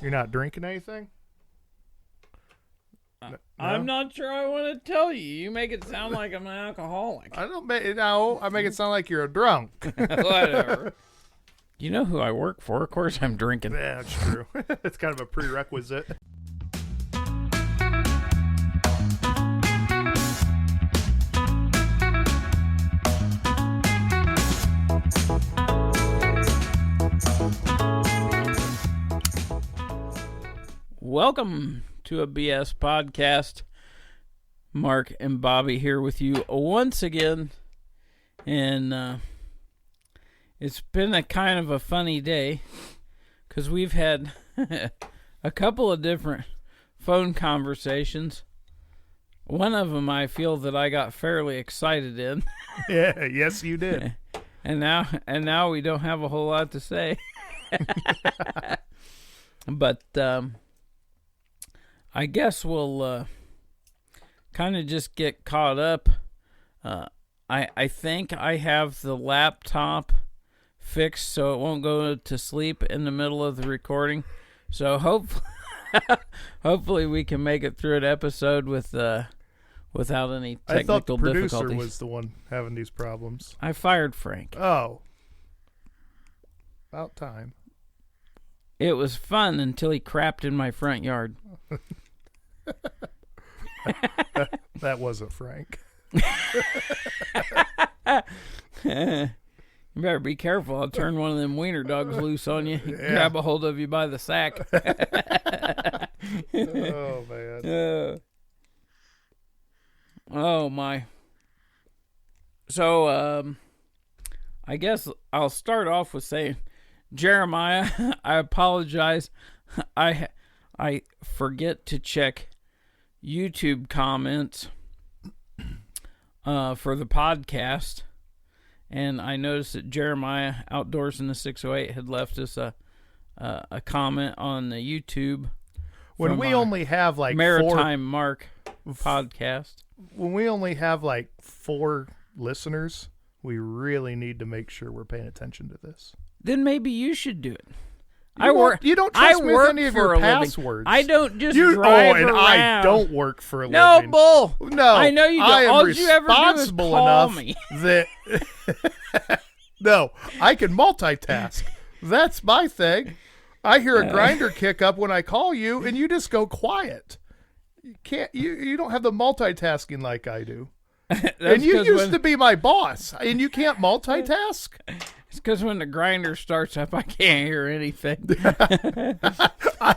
You're not drinking anything? No? I'm not sure I want to tell you. You make it sound like I'm an alcoholic. I make it sound like you're a drunk. Whatever. You know who I work for. Of course I'm drinking. Yeah, that's true. It's kind of a prerequisite. Welcome to a BS podcast. Mark and Bobby here with you once again. And it's been a kind of a funny day because we've had a couple of different phone conversations. One of them I feel that I got fairly excited in. Yeah, yes you did. And now we don't have a whole lot to say. But I guess we'll kind of just get caught up. I think I have the laptop fixed so it won't go to sleep in the middle of the recording. So hopefully we can make it through an episode without any technical difficulties. I thought the producer was the one having these problems. I fired Frank. Oh. About time. It was fun until he crapped in my front yard. That wasn't Frank. You better be careful. I'll turn one of them wiener dogs loose on you. Yeah. Grab a hold of you by the sack. Oh, man. Oh, my. So, I guess I'll start off with saying, Jeremiah, I apologize. I forget to check YouTube comments for the podcast, and I noticed that Jeremiah Outdoors in the 608 had left us a comment on the YouTube. When we only have like Maritime Mark podcast. When we only have like 4 listeners, we really need to make sure we're paying attention to this. Then maybe you should do it. You don't trust me with any of your passwords. I don't just drive around. I don't work for a living. No, bull. No, I know you don't. I am All you ever do is responsible call enough me. that no, I can multitask. That's my thing. I hear a grinder kick up when I call you, and you just go quiet. You can't. You don't have the multitasking like I do. And you used to be my boss, and you can't multitask. It's because when the grinder starts up, I can't hear anything.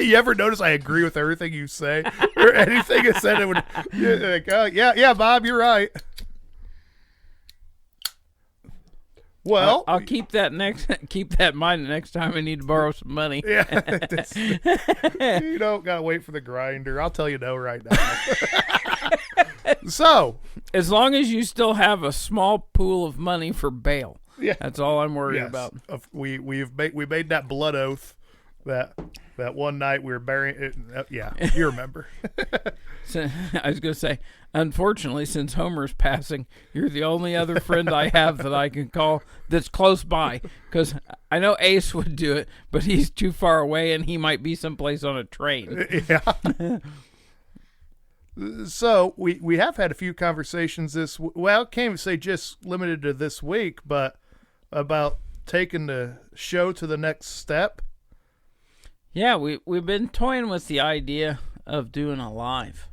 You ever notice I agree with everything you say? Or anything I said, it would, like, yeah, Bob, you're right. Well, I'll keep that in mind the next time I need to borrow some money. Yeah, you don't gotta wait for the grinder. I'll tell you no right now. So, as long as you still have a small pool of money for bail. Yeah, that's all I'm worried about. We made that blood oath that one night we were burying it. Yeah, you remember. So, I was going to say, unfortunately, since Homer's passing, you're the only other friend I have that I can call that's close by. Because I know Ace would do it, but he's too far away and he might be someplace on a train. Yeah. So we have had a few conversations can't even say just limited to this week, but about taking the show to the next step. Yeah, we've been toying with the idea of doing a live,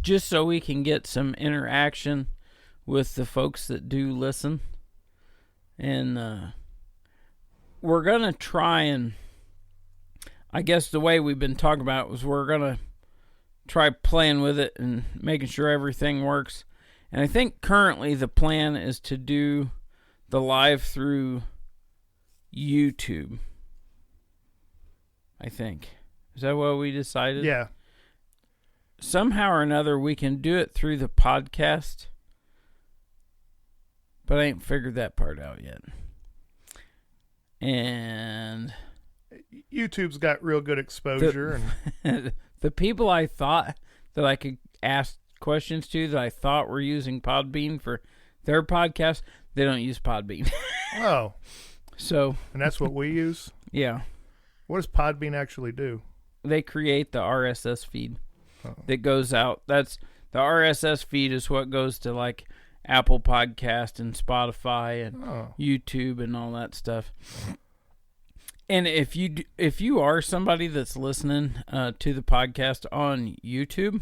just so we can get some interaction with the folks that do listen, and we're gonna try and, I guess the way we've been talking about it was we're gonna try playing with it and making sure everything works. And I think currently the plan is to do the live through YouTube. I think. Is that what we decided? Yeah. Somehow or another we can do it through the podcast, but I ain't figured that part out yet. And YouTube's got real good exposure. And the people I thought that I could ask questions to that I thought were using Podbean for their podcast, they don't use Podbean. Oh. So. And that's what we use? Yeah. What does Podbean actually do? They create the RSS feed that goes out. That's the RSS feed is what goes to like Apple Podcast and Spotify and YouTube and all that stuff. And if you are somebody that's listening to the podcast on YouTube,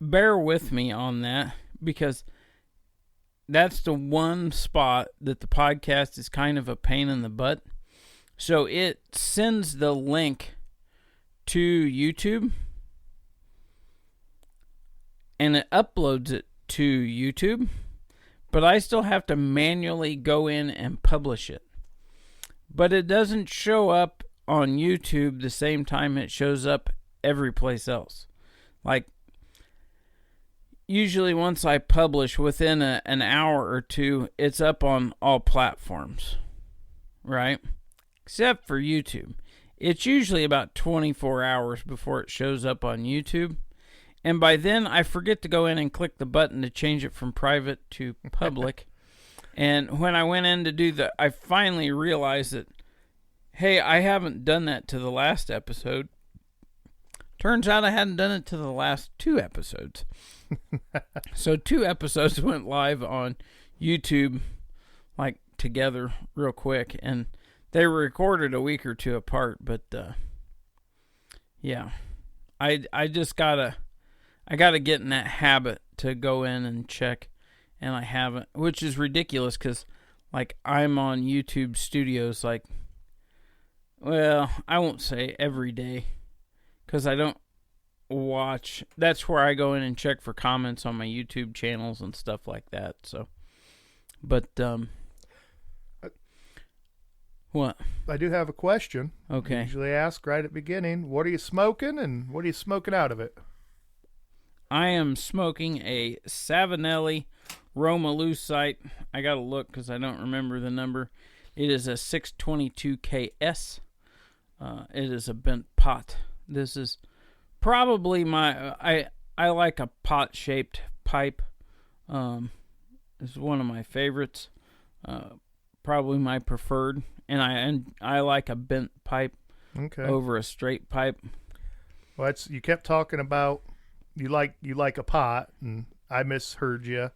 bear with me on that, because that's the one spot that the podcast is kind of a pain in the butt. So it sends the link to YouTube and it uploads it to YouTube, but I still have to manually go in and publish it. But it doesn't show up on YouTube the same time it shows up every place else. Like, usually once I publish, within an hour or two, it's up on all platforms, right? Except for YouTube. It's usually about 24 hours before it shows up on YouTube. And by then, I forget to go in and click the button to change it from private to public. And when I went in to do that, I finally realized that, hey, I haven't done that to the last episode. Turns out I hadn't done it to the last 2 episodes. So 2 episodes went live on YouTube, like, together real quick. And they were recorded a week or 2 apart. But, yeah. I just gotta get in that habit to go in and check. And I haven't, which is ridiculous because, like, I'm on YouTube Studios, like, well, I won't say every day because I don't watch. That's where I go in and check for comments on my YouTube channels and stuff like that. So, but, what? I do have a question. Okay. I usually ask right at the beginning, what are you smoking and what are you smoking out of it? I am smoking a Savinelli Roma Lucite. I gotta look because I don't remember the number. It is a 622KS. It is a bent pot. This is probably my. I like a pot shaped pipe. It's one of my favorites. Probably my preferred, and I like a bent pipe over a straight pipe. Well, you kept talking about you like a pot, and I misheard you.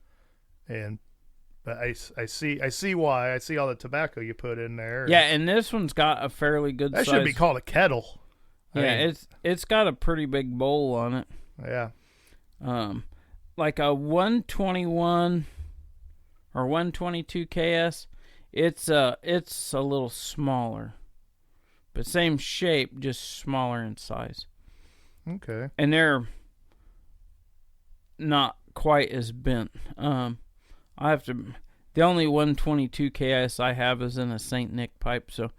But I see why. I see all the tobacco you put in there. Yeah, and this one's got a fairly good size. That should be called a kettle. Yeah, it's got a pretty big bowl on it. Yeah. Like a 121 or 122 KS, it's a little smaller. But same shape, just smaller in size. Okay. And they're not quite as bent. The only 122 KS I have is in a St. Nick pipe, so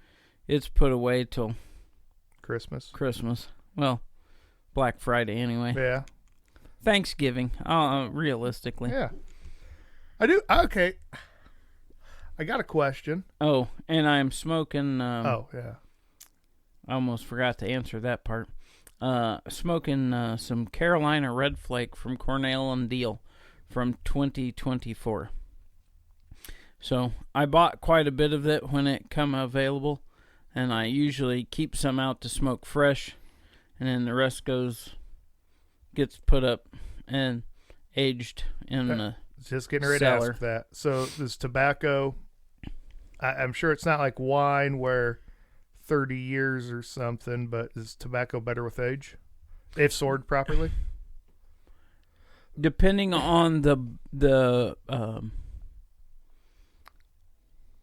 it's put away till Christmas. Well, Black Friday anyway. Yeah. Thanksgiving, realistically. Yeah. I do. Okay. I got a question. Oh, and I'm smoking. Oh, yeah. I almost forgot to answer that part. Smoking some Carolina Red Flake from Cornell and Deal from 2024. So I bought quite a bit of it when it come available, and I usually keep some out to smoke fresh, and then the rest gets put up and aged in the just getting ready cellar. to ask that. So this tobacco, I'm sure it's not like wine where 30 years or something, but is tobacco better with age if stored properly? Depending on the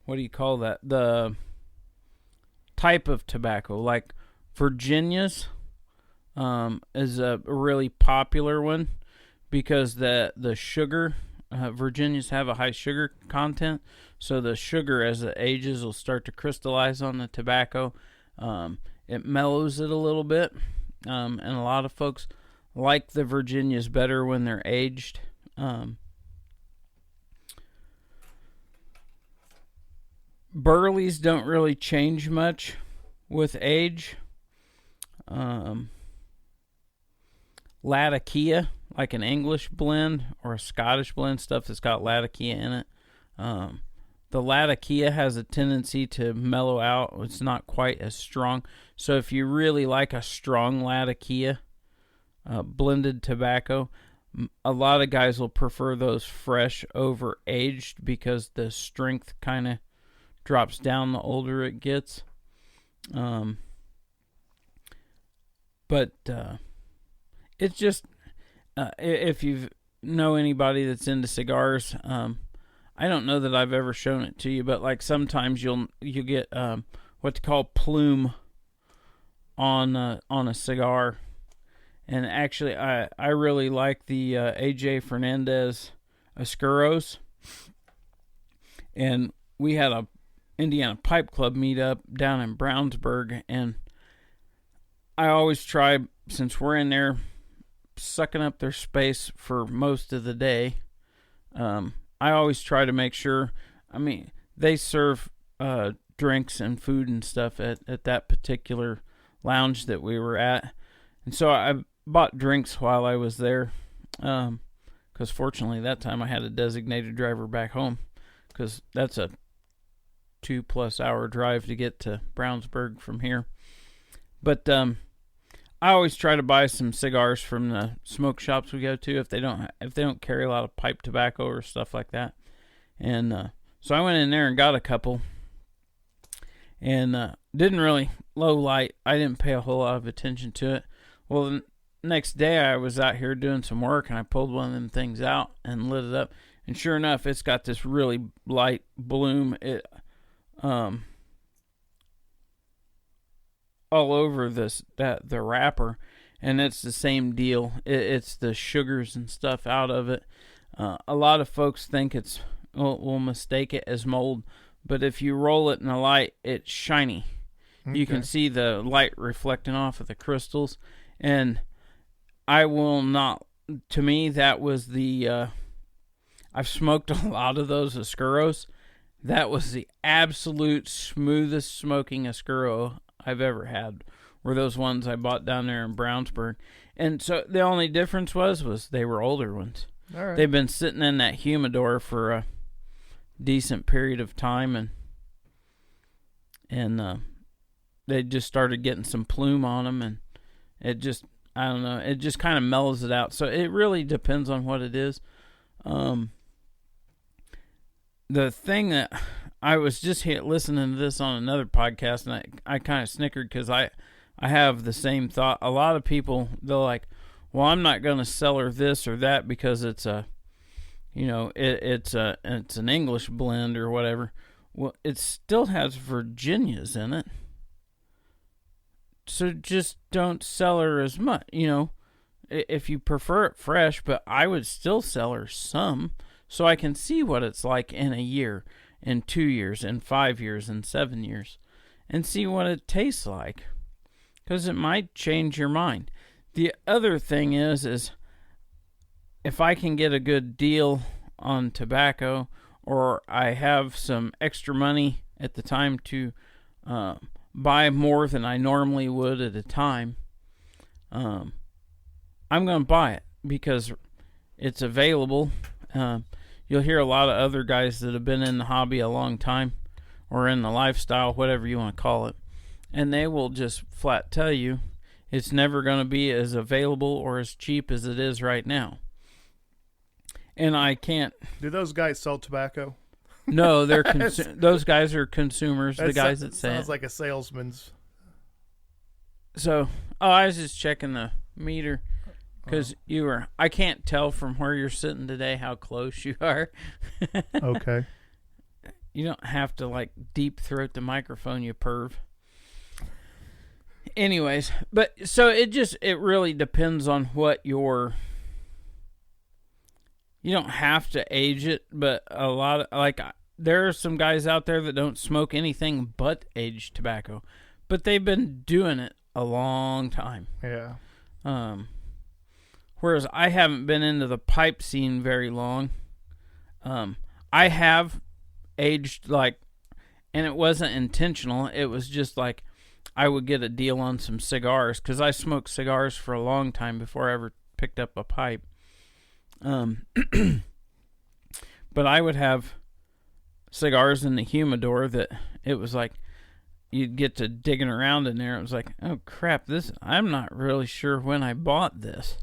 what do you call that? The type of tobacco. Like Virginia's is a really popular one because the sugar, Virginia's have a high sugar content, so the sugar as it ages will start to crystallize on the tobacco. It mellows it a little bit, and a lot of folks like the Virginias better when they're aged. Burleys don't really change much with age. Latakia, like an English blend or a Scottish blend, stuff that's got Latakia in it, the Latakia has a tendency to mellow out. It's not quite as strong. So if you really like a strong Latakia blended tobacco, a lot of guys will prefer those fresh over aged because the strength kind of drops down the older it gets. But it's just, if you know anybody that's into cigars, I don't know that I've ever shown it to you, but like sometimes you get what they call plume on a cigar. And actually, I really like the AJ Fernandez Oscuros. And we had a Indiana Pipe Club meetup down in Brownsburg, and I always try, since we're in there sucking up their space for most of the day, I always try to make sure, I mean, they serve drinks and food and stuff at that particular lounge that we were at. And so I bought drinks while I was there, because fortunately that time I had a designated driver back home, because that's a 2+ hour drive to get to Brownsburg from here. But I always try to buy some cigars from the smoke shops we go to if they don't carry a lot of pipe tobacco or stuff like that. And so I went in there and got a couple, and didn't really low light. I didn't pay a whole lot of attention to it. Well, the next day I was out here doing some work, and I pulled one of them things out and lit it up, and sure enough, it's got this really light bloom. It all over the wrapper, and it's the same deal. It's the sugars and stuff out of it. A lot of folks think will mistake it as mold, but if you roll it in the light, it's shiny. Okay. You can see the light reflecting off of the crystals, and I will not. To me, that was the. I've smoked a lot of those Oscuros. That was the absolute smoothest smoking Oscuro I've ever had. Were those ones I bought down there in Brownsburg. And so the only difference was they were older ones. All right. They've been sitting in that humidor for a decent period of time, and they just started getting some plume on them, and it just, I don't know, it just kind of mellows it out. So it really depends on what it is. The thing that I was just listening to this on another podcast, and I kind of snickered because I have the same thought. A lot of people, they're like, well, I'm not going to sell her this or that because it's a, it's an English blend or whatever. Well, it still has Virginias in it. So just don't sell her as much, if you prefer it fresh, but I would still sell her some so I can see what it's like in a year, in 2 years, in 5 years, in 7 years, and see what it tastes like, because it might change your mind. The other thing is if I can get a good deal on tobacco, or I have some extra money at the time to buy more than I normally would at a time, I'm going to buy it because it's available. You'll hear a lot of other guys that have been in the hobby a long time, or in the lifestyle, whatever you want to call it, and they will just flat tell you it's never going to be as available or as cheap as it is right now. And I can't. Do those guys sell tobacco? No, they're those guys are consumers. The guys that say sounds like a salesman's. So, I was just checking the meter. Because I can't tell from where you're sitting today how close you are. Okay. You don't have to deep throat the microphone, you perv. Anyways, but so it really depends on what you don't have to age it, but a lot of, there are some guys out there that don't smoke anything but aged tobacco, but they've been doing it a long time. Yeah. Whereas I haven't been into the pipe scene very long. I have aged, and it wasn't intentional. It was just I would get a deal on some cigars, because I smoked cigars for a long time before I ever picked up a pipe. But I would have cigars in the humidor that it was like you'd get to digging around in there. It was like, oh crap, I'm not really sure when I bought this.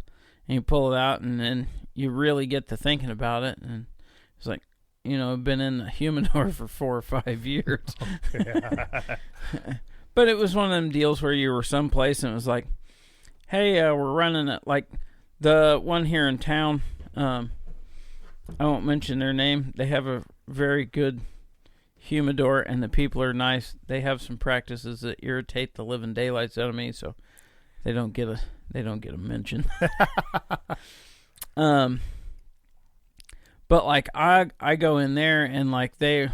And you pull it out, and then you really get to thinking about it, and it's like, I've been in the humidor for 4 or 5 years. But it was one of them deals where you were someplace and it was like, hey, we're running it. Like the one here in town, I won't mention their name. They have a very good humidor, and the people are nice. They have some practices that irritate the living daylights out of me, so they don't get a mention. But like I go in there and like they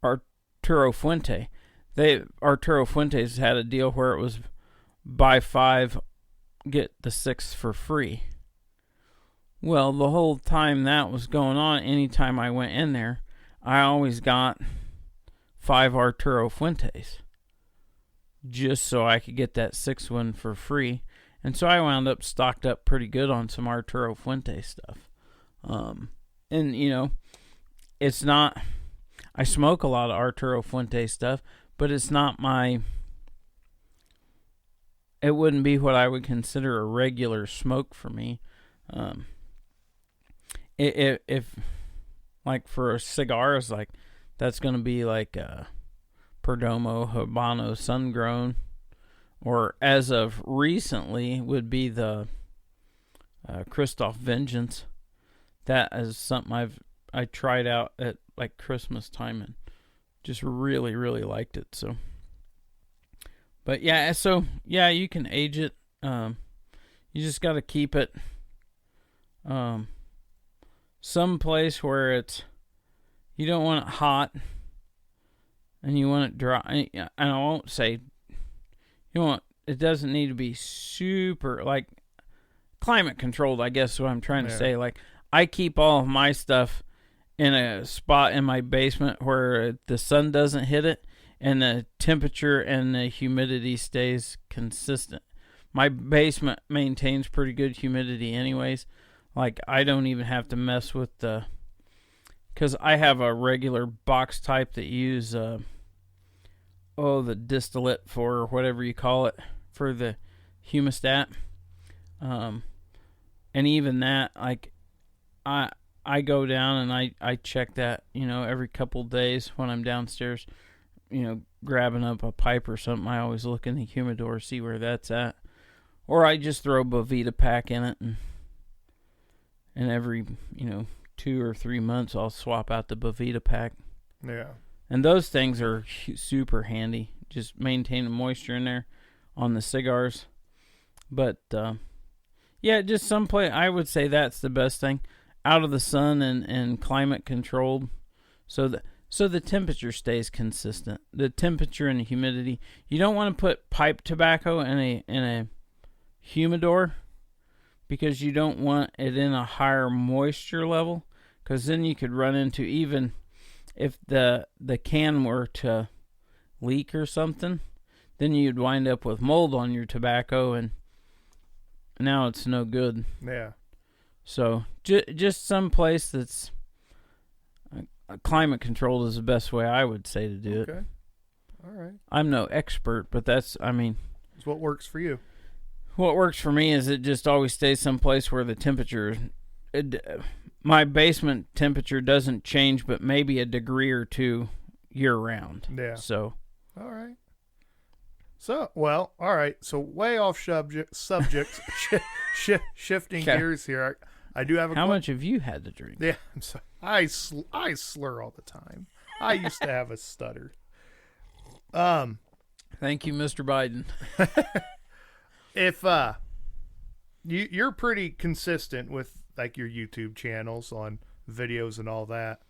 Arturo Fuente. Arturo Fuente's had a deal where it was buy 5, get the 6th for free. Well, the whole time that was going on, anytime I went in there, I always got 5 Arturo Fuentes, just so I could get that 6th one for free. And so I wound up stocked up pretty good on some Arturo Fuente stuff. And it's not, I smoke a lot of Arturo Fuente stuff, but it's not it wouldn't be what I would consider a regular smoke for me. If like for cigars, like that's going to be like Perdomo Habano Sun-Grown, or as of recently would be the Christoph Vengeance. That is something I tried out at like Christmas time and just really, really liked it. So, but yeah, you can age it. You just got to keep it some place where you don't want it hot and you want it dry. And I won't say it doesn't need to be super like climate controlled, I guess is what I'm trying to say. Like I keep all of my stuff in a spot in my basement where the sun doesn't hit it and the temperature and the humidity stays consistent. My basement maintains pretty good humidity anyways. Like I don't even have to mess with because I have a regular box type that use the distillate for whatever you call it for the humidistat. And even that, like I go down and I check that, every couple days when I'm downstairs, grabbing up a pipe or something. I always look in the humidor, see where that's at. Or I just throw Bovita pack in it, and every, 2 or 3 months I'll swap out the Bovita pack. Yeah. And those things are super handy. Just maintain the moisture in there on the cigars. But, yeah, just someplace, I would say that's the best thing. Out of the sun and climate controlled. So the temperature stays consistent. The temperature and the humidity. You don't want to put pipe tobacco in a humidor because you don't want it in a higher moisture level, because then you could run into, even if the can were to leak or something, then you'd wind up with mold on your tobacco, and now it's no good. Yeah. So just some place that's climate controlled is the best way I would say to do it. Okay. All right. I'm no expert, but it's what works for you. What works for me is it just always stays someplace where the temperature, my basement temperature doesn't change, but maybe a degree or 2 year round. Yeah. So. All right. So, well, all right. So way off subjects, shifting gears here. I do have a. How much have you had to drink? Yeah, I'm sorry. I slur all the time. I used to have a stutter. Thank you, Mr. Biden. If you're pretty consistent with like your YouTube channels on videos and all that,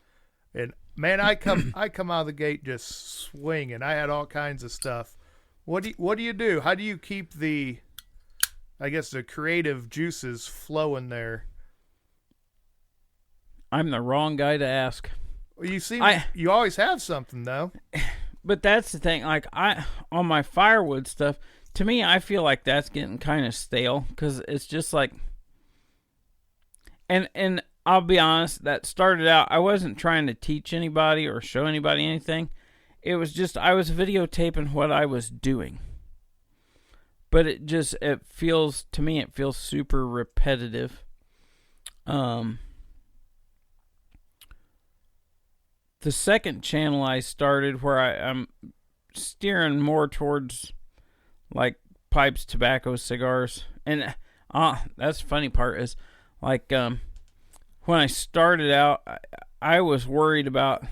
and man, I come out of the gate just swinging. I had all kinds of stuff. What do you do? How do you keep the creative juices flowing there? I'm the wrong guy to ask. Well, you always have something though. But that's the thing. Like on my firewood stuff, to me, I feel like that's getting kind of stale because it's just like, and I'll be honest, that started out, I wasn't trying to teach anybody or show anybody anything. It was just, I was videotaping what I was doing. But it feels, to me, it feels super repetitive. The second channel I started where I'm steering more towards like pipes, tobacco, cigars. And that's the funny part is like when I started out, I was worried about,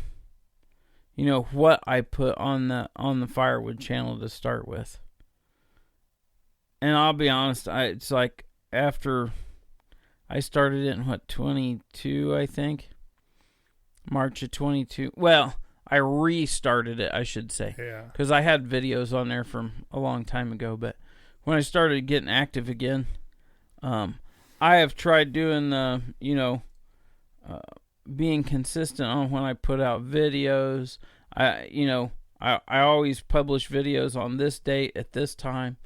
you know, what I put on the firewood channel to start with. And I'll be honest, it's like after I started it in 22, I think. March of 22. Well, I restarted it, I should say. Yeah. Because I had videos on there from a long time ago. But when I started getting active again, I have tried doing being consistent on when I put out videos. I always publish videos on this date at this time.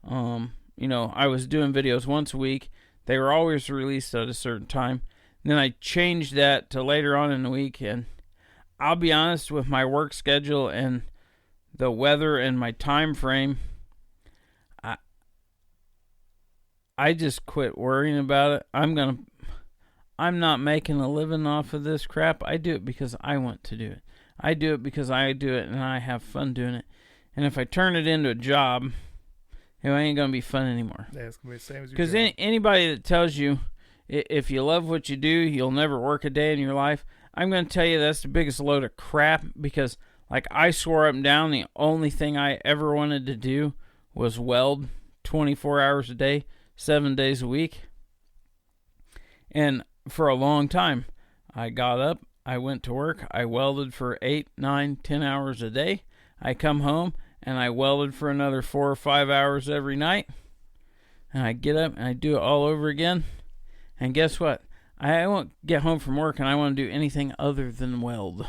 I was doing videos once a week. They were always released at a certain time. And then I changed that to later on in the week. And I'll be honest, with my work schedule and the weather and my time frame, I just quit worrying about it. I'm not making a living off of this crap. I do it because I want to do it. I do it because I do it and I have fun doing it. And if I turn it into a job, it ain't going to be fun anymore. Yeah, it's going to be the same as your Because job. anybody that tells you if you love what you do, you'll never work a day in your life, I'm going to tell you that's the biggest load of crap. Because, like, I swore up and down the only thing I ever wanted to do was weld 24 hours a day, 7 days a week. And for a long time, I got up, I went to work, I welded for 8, 9, 10 hours a day. I come home, and I welded for another 4 or 5 hours every night. And I get up, and I do it all over again. And guess what? I won't get home from work, and I want to do anything other than weld.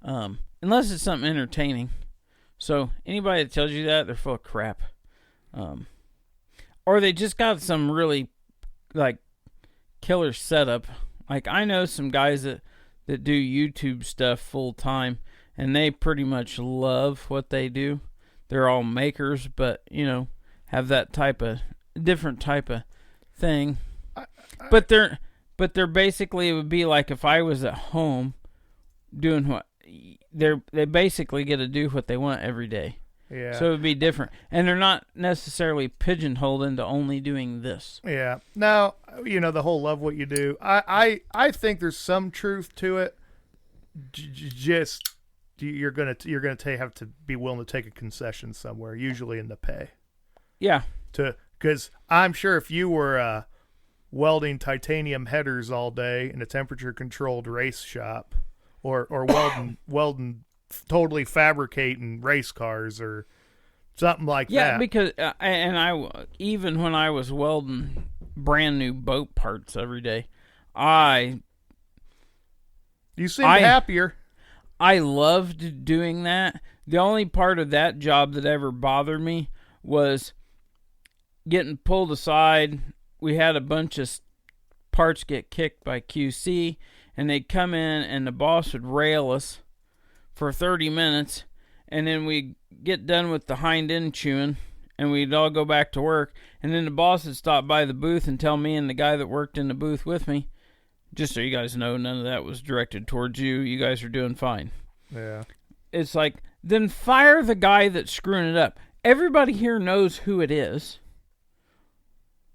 Unless it's something entertaining. So, anybody that tells you that, they're full of crap. Or they just got some really, like, killer setup. Like, I know some guys that do YouTube stuff full time, and they pretty much love what they do. They're all makers, but, have that different type of thing. But they're basically, it would be like if I was at home doing what they basically get to do what they want every day. Yeah. So it would be different. And they're not necessarily pigeonholed into only doing this. Yeah. Now, the whole love what you do. I think there's some truth to it. Just you're gonna have to be willing to take a concession somewhere, usually in the pay. Yeah. Because I'm sure if you were welding titanium headers all day in a temperature controlled race shop, or welding totally fabricating race cars or something like that. Yeah, because even when I was welding brand new boat parts every day, you seemed happier. I loved doing that. The only part of that job that ever bothered me was getting pulled aside. We had a bunch of parts get kicked by QC, and they'd come in, and the boss would rail us for 30 minutes, and then we'd get done with the hind end chewing, and we'd all go back to work, and then the boss would stop by the booth and tell me and the guy that worked in the booth with me, just so you guys know, none of that was directed towards you. You guys are doing fine. Yeah. It's like, then fire the guy that's screwing it up. Everybody here knows who it is.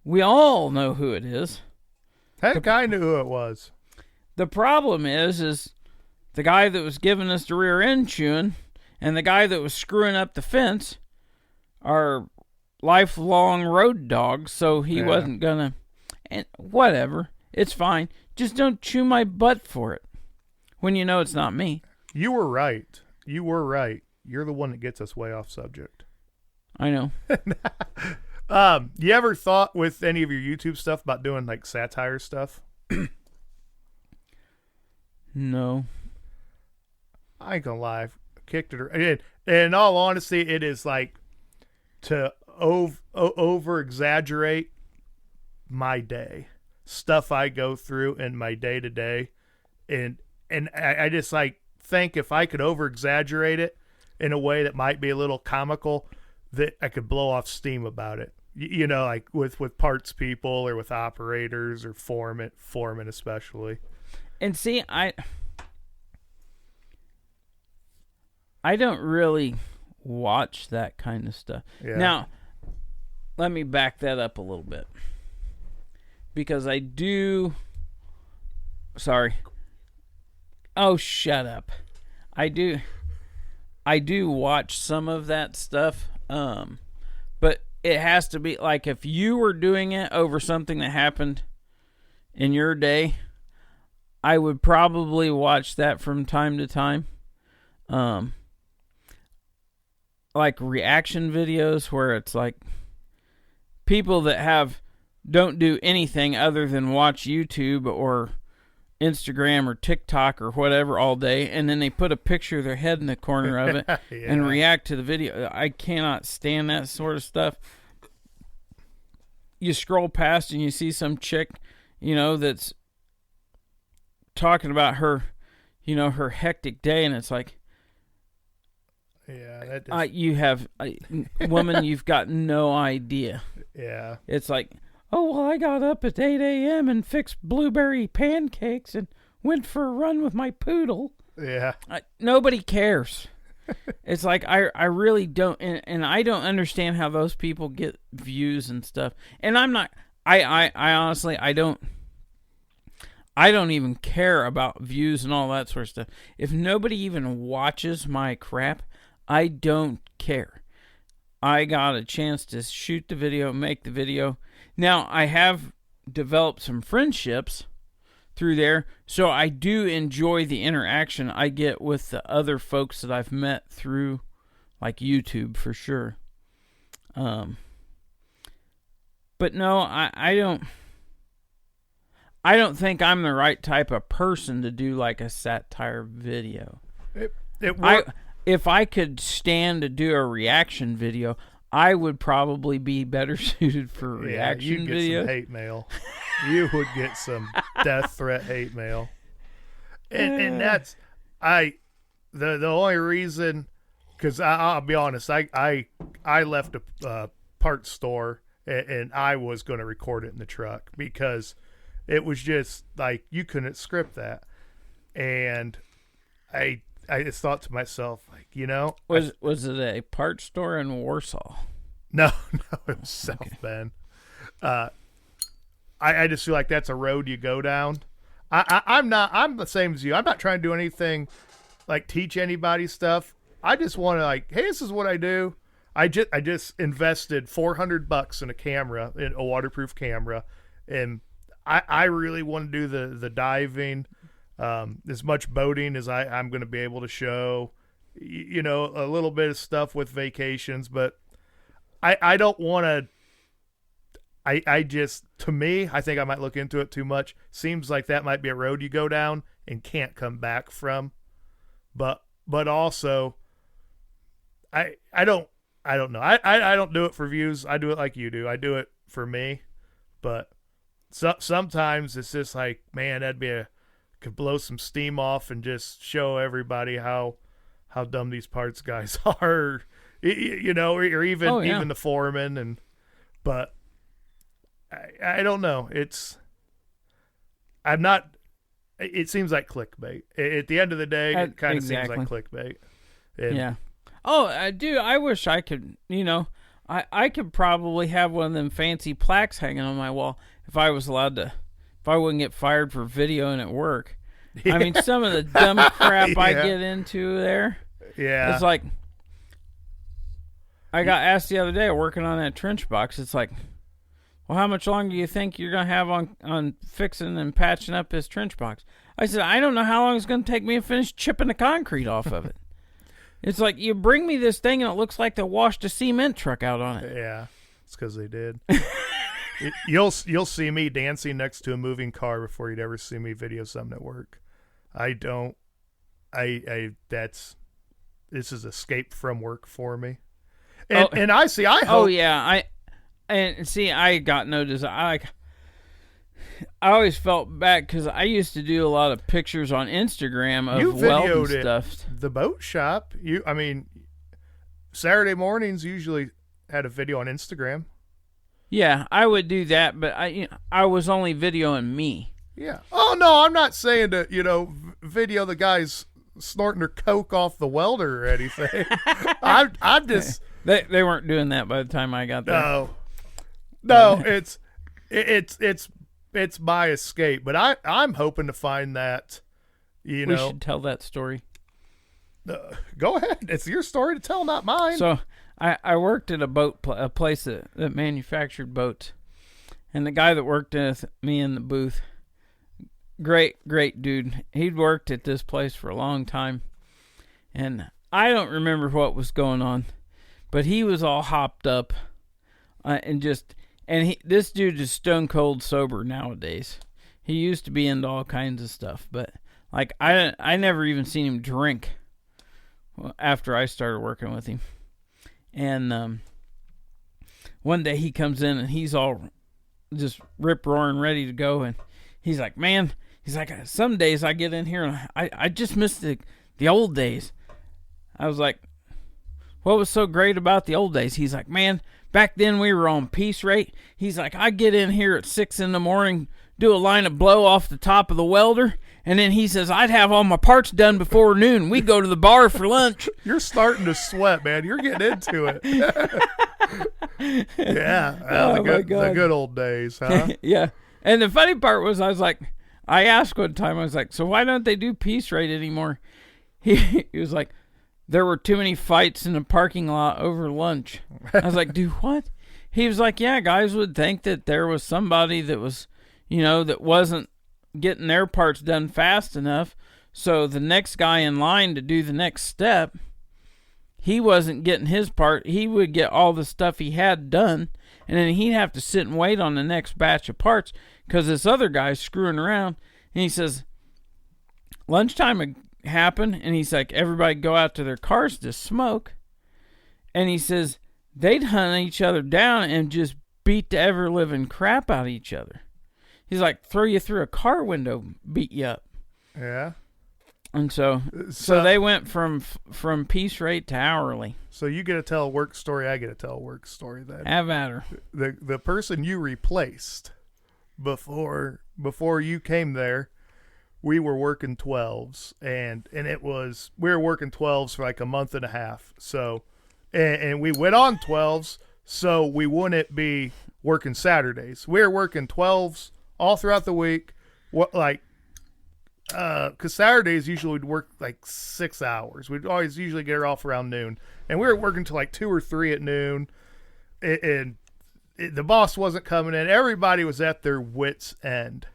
We all know who it is. Heck, I knew who it was. The problem is the guy that was giving us the rear end chewing and the guy that was screwing up the fence are lifelong road dogs, so he wasn't gonna. And whatever, it's fine. Just don't chew my butt for it when you know it's not me. You were right. You're the one that gets us way off subject. I know. You ever thought with any of your YouTube stuff about doing like satire stuff? No. I ain't gonna lie. I've kicked it. And in all honesty, it is like to over exaggerate my day. stuff I go through in my day to day, and I just like think if I could over exaggerate it in a way that might be a little comical, that I could blow off steam about it. You know, like with parts people or with operators or foreman especially. And see, I don't really watch that kind of stuff. Yeah. Now, let me back that up a little bit. Because I do... Sorry. Oh, shut up. I do watch some of that stuff, but it has to be, like, if you were doing it over something that happened in your day, I would probably watch that from time to time. Like reaction videos where it's like people that don't do anything other than watch YouTube or Instagram or TikTok or whatever all day, and then they put a picture of their head in the corner of it and react to the video. I cannot stand that sort of stuff. You scroll past and you see some chick, that's talking about her, her hectic day, and it's like, yeah, that woman, you've got no idea. Yeah. It's like, oh, well, I got up at 8 a.m. and fixed blueberry pancakes and went for a run with my poodle. Yeah. Nobody cares. It's like, I really don't, and I don't understand how those people get views and stuff. And I'm not, I honestly, I don't even care about views and all that sort of stuff. If nobody even watches my crap, I don't care. I got a chance to shoot the video, make the video. Now, I have developed some friendships through there, so I do enjoy the interaction I get with the other folks that I've met through, like, YouTube, for sure. But no, I don't think I'm the right type of person to do, like, a satire video. If I could stand to do a reaction video, I would probably be better suited for reaction videos. You'd get some hate mail. You would get some death threat hate mail. And that's the only reason, because I'll be honest, I left a parts store and I was going to record it in the truck because it was just like you couldn't script that. And I just thought to myself, like, was it a parts store in Warsaw? No, it was South Bend. I just feel like that's a road you go down. I'm the same as you. I'm not trying to do anything like teach anybody stuff. I just want to, like, hey, this is what I do. I just invested $400 in a camera, in a waterproof camera, and I really want to do the diving. As much boating as I'm going to be able to show, a little bit of stuff with vacations, but I don't want to, I just, to me, I think I might look into it too much. Seems like that might be a road you go down and can't come back from. But also, I don't know. I don't do it for views. I do it like you do. I do it for me. But sometimes it's just like, man, could blow some steam off and just show everybody how dumb these parts guys are, or even the foreman. But I don't know. It seems like clickbait. At the end of the day, it kind of seems like clickbait. Yeah. Oh, dude, I wish I could, I could probably have one of them fancy plaques hanging on my wall if I was allowed to. If I wouldn't get fired for videoing at work. Yeah. I mean, some of the dumb crap I get into there. Yeah. It's like, I got asked the other day working on that trench box. It's like, well, how much longer do you think you're going to have on fixing and patching up this trench box? I said, I don't know how long it's going to take me to finish chipping the concrete off of it. It's like, you bring me this thing and it looks like they washed a cement truck out on it. Yeah, it's because they did. You'll see me dancing next to a moving car before you'd ever see me video something at work. This is escape from work for me. And I hope. Oh yeah, I got no desire. I always felt bad because I used to do a lot of pictures on Instagram of welding stuff. The boat shop. Saturday mornings usually had a video on Instagram. Yeah, I would do that, but I was only videoing me. Yeah. Oh no, I'm not saying to video the guys snorting their coke off the welder or anything. I'm just they weren't doing that by the time I got there. No, it's my escape. But I'm hoping to find that. We should tell that story. Go ahead. It's your story to tell, not mine. So I worked at a place that manufactured boats, and the guy that worked with me in the booth, great dude. He'd worked at this place for a long time, and I don't remember what was going on, but he was all hopped up, this dude is stone cold sober nowadays. He used to be into all kinds of stuff, but like I never even seen him drink after I started working with him. And one day he comes in and he's all just rip roaring ready to go, and he's like, man, some days I get in here and I just miss the old days. I was like, what was so great about the old days? He's like, man, back then we were on piece rate. He's like, I get in here at 6 a.m, do a line of blow off the top of the welder, and then he says I'd have all my parts done before noon. We go to the bar for lunch. You're starting to sweat, man. You're getting into it. Yeah. Well, the good old days, huh? Yeah. And the funny part was I asked one time, I was like, so why don't they do piece rate anymore? He was like, there were too many fights in the parking lot over lunch. I was like, do what? He was like, yeah, guys would think that there was somebody that was, that wasn't getting their parts done fast enough. So the next guy in line to do the next step, he wasn't getting his part. He would get all the stuff he had done, and then he'd have to sit and wait on the next batch of parts because this other guy's screwing around. And he says, lunchtime would happen, and he's like, everybody go out to their cars to smoke. And he says, they'd hunt each other down and just beat the ever-living crap out of each other. He's like, throw you through a car window, beat you up. Yeah. And so they went from piece rate to hourly. So you get to tell a work story, I get to tell a work story then. Have at her. The person you replaced before you came there, we were working 12s, and we were working 12s for like a month and a half. So, and we went on 12s, so we wouldn't be working Saturdays. We were working 12s all throughout the week. Because Saturdays usually we'd work like 6 hours. We'd always usually get her off around noon, and we were working till like 2 or 3 at noon. And the boss wasn't coming in. Everybody was at their wits' end.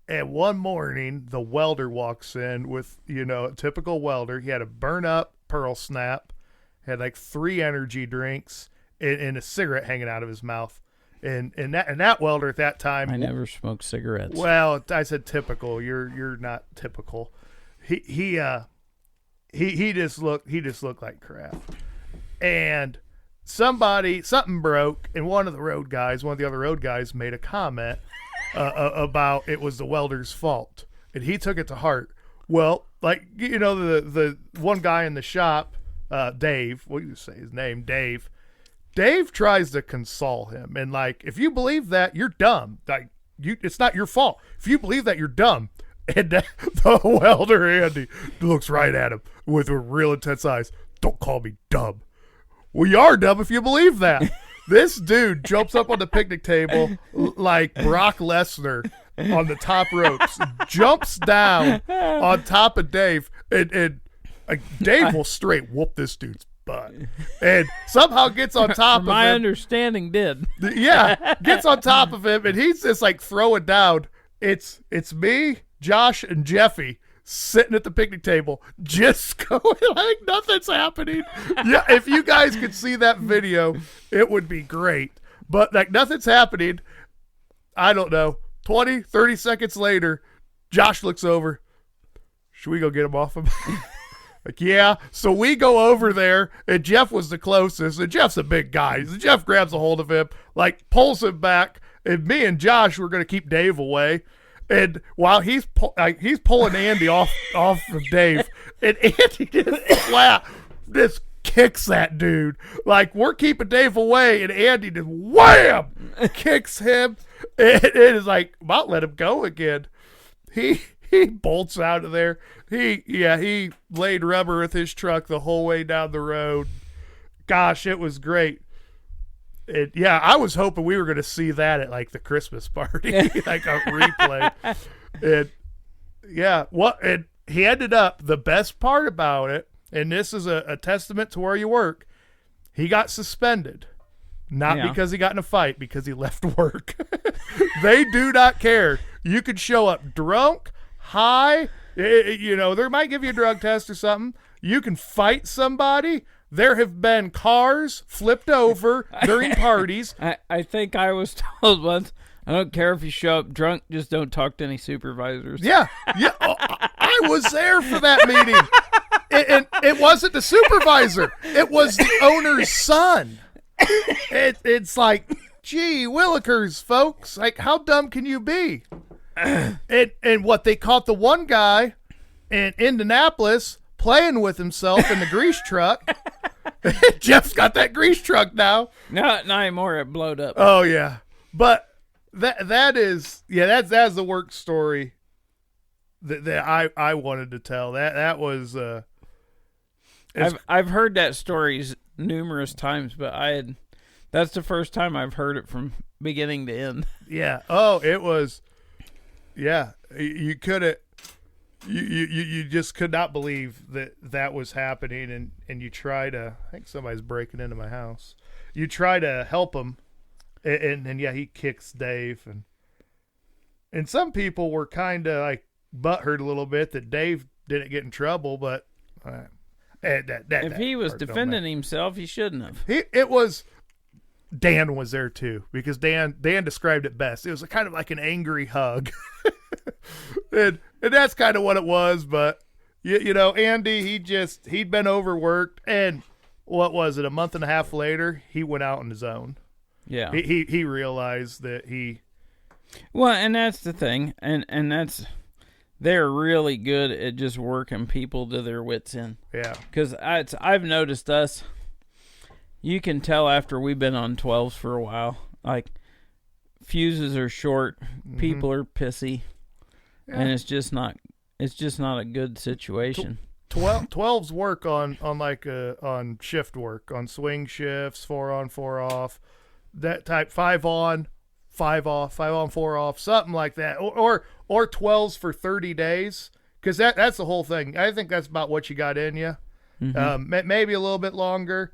And one morning, the welder walks in with, a typical welder. He had a burn-up pearl snap, had like 3 energy drinks, and a cigarette hanging out of his mouth. And that welder at that time, I never smoked cigarettes. Well, I said typical. You're not typical. He just looked like crap. And something broke, and one of the other road guys made a comment about it was the welder's fault, and he took it to heart. Well, the one guy in the shop, Dave. What do you say his name? Dave. Dave tries to console him, and if you believe that, you're dumb. It's not your fault. If you believe that, you're dumb. And the welder Andy looks right at him with real intense eyes. Don't call me dumb. Well, you are dumb if you believe that. This dude jumps up on the picnic table like Brock Lesnar on the top ropes, jumps down on top of Dave, and Dave will straight whoop this dude's butt, and somehow gets on top of him. My understanding did. Yeah, gets on top of him, and he's just throwing down. It's me, Josh, and Jeffy sitting at the picnic table, just going like nothing's happening. Yeah, if you guys could see that video, it would be great. But nothing's happening. I don't know. 20, 30 seconds later, Josh looks over. Should we go get him off him? Yeah. So we go over there, and Jeff was the closest, and Jeff's a big guy. So Jeff grabs a hold of him, pulls him back, and me and Josh were going to keep Dave away. And while he's pulling Andy off of Dave, and Andy just kicks that dude. Like, we're keeping Dave away, and Andy just wham kicks him. And it is like, about let him go again. He bolts out of there. He laid rubber with his truck the whole way down the road. Gosh, it was great. I was hoping we were going to see that at like the Christmas party, like a replay. And he ended up, the best part about it, and this is a testament to where you work, he got suspended. Not because he got in a fight, because he left work. They do not care. You could show up drunk, high, they might give you a drug test or something. You can fight somebody. There have been cars flipped over during parties. I think I was told once, I don't care if you show up drunk, just don't talk to any supervisors. Yeah. I was there for that meeting. And it wasn't the supervisor. It was the owner's son. It's like, gee willikers, folks. Like, how dumb can you be? And what, they caught the one guy in Indianapolis playing with himself in the grease truck. Jeff's got that grease truck now. No, not anymore. It blowed up. Oh yeah, but that's the work story that I wanted to tell. That was. I've heard that story numerous times, but that's the first time I've heard it from beginning to end. Yeah. Oh, it was. Yeah, you couldn't. You just could not believe that was happening, and you try to. I think somebody's breaking into my house. You try to help him, and he kicks Dave, and some people were kind of like butthurt a little bit that Dave didn't get in trouble, but if he was defending himself, he shouldn't have. It was. Dan was there too, because Dan described it best. It was kind of like an angry hug. and that's kind of what it was, but Andy, he'd been overworked, and what was it, a month and a half later, he went out on his own. Yeah. He realized that well, and that's the thing, and that's, they're really good at just working people to their wits end. Yeah. Because I've noticed us, you can tell after we've been on 12s for a while, like, fuses are short, people are pissy, and it's just not a good situation. 12s work on shift work, on swing shifts, 4 on 4 off, that type, 5 on 5 off, 5 on 4 off, something like that, or 12s for 30 days, because that's the whole thing. I think that's about what you got in you. Maybe a little bit longer,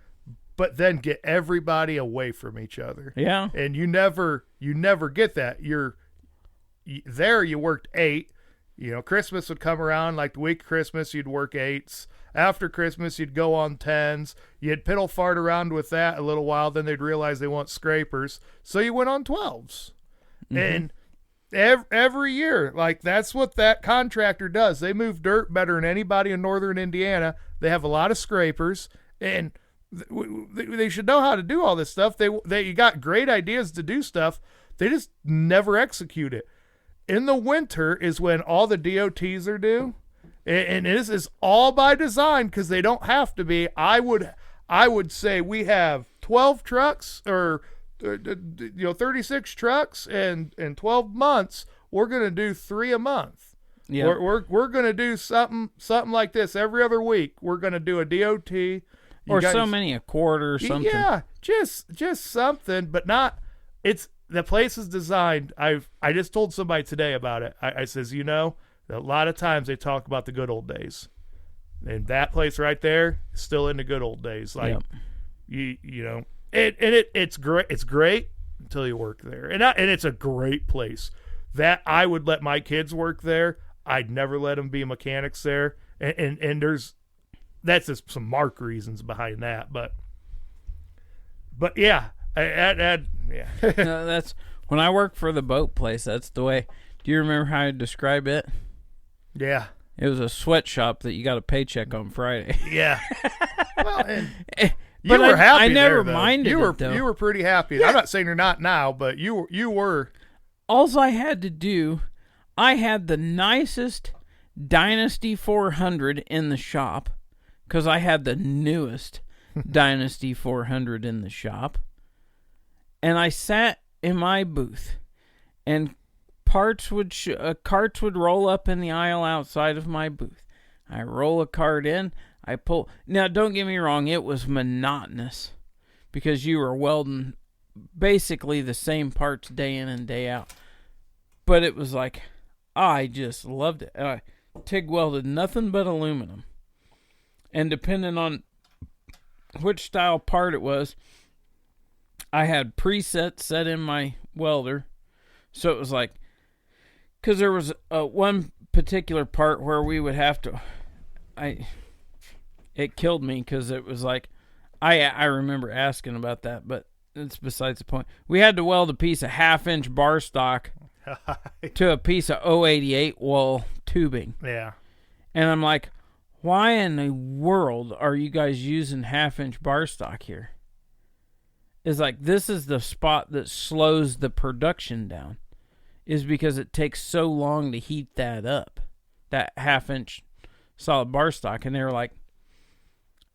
but then get everybody away from each other. Yeah. And you never get that. You worked 8. Christmas would come around, like the week of Christmas, you'd work 8s. After Christmas, you'd go on 10s. You'd piddle fart around with that a little while, then they'd realize they want scrapers. So you went on 12s. And every year, like, that's what that contractor does. They move dirt better than anybody in northern Indiana. They have a lot of scrapers, and they should know how to do all this stuff. They got great ideas to do stuff. They just never execute it. In the winter is when all the DOTs are due, and this is all by design, because they don't have to be. I would say we have 12 trucks, or 36 trucks, and in 12 months we're going to do 3 a month. Yeah, we're going to do something like this every other week. We're going to do a DOT. So many a quarter or something. Yeah, just something, but not. It's the place is designed. I just told somebody today about it. I says, a lot of times they talk about the good old days, and that place right there is still in the good old days. Like, it's great. It's great until you work there, and it's a great place. That I would let my kids work there. I'd never let them be mechanics there, and that's just some mark reasons behind that, but yeah, yeah. No, that's when I worked for the boat place. That's the way. Do you remember how I describe it? Yeah, it was a sweatshop that you got a paycheck on Friday. Yeah. Well, You But were happy. I never there, though. minded you were, it, though. You were pretty happy. Yeah. I'm not saying you're not now, but you were. All I had to do, I had the nicest Dynasty 400 in the shop because I had the newest Dynasty 400 in the shop. And I sat in my booth, and carts would roll up in the aisle outside of my booth. I roll a cart in, I pull. Now, don't get me wrong, it was monotonous because you were welding basically the same parts day in and day out. But it was like, I just loved it. I TIG welded nothing but aluminum. And depending on which style part it was, I had presets set in my welder. So it was like, because there was one particular part where we would have to, it killed me because it was like, I remember asking about that, but it's besides the point. We had to weld a piece of 1/2-inch bar stock to a piece of 088 wall tubing. Yeah. And I'm like, why in the world are you guys using 1/2-inch bar stock here? It's like, this is the spot that slows the production down, is because it takes so long to heat that up, that 1/2-inch solid bar stock. And they were like,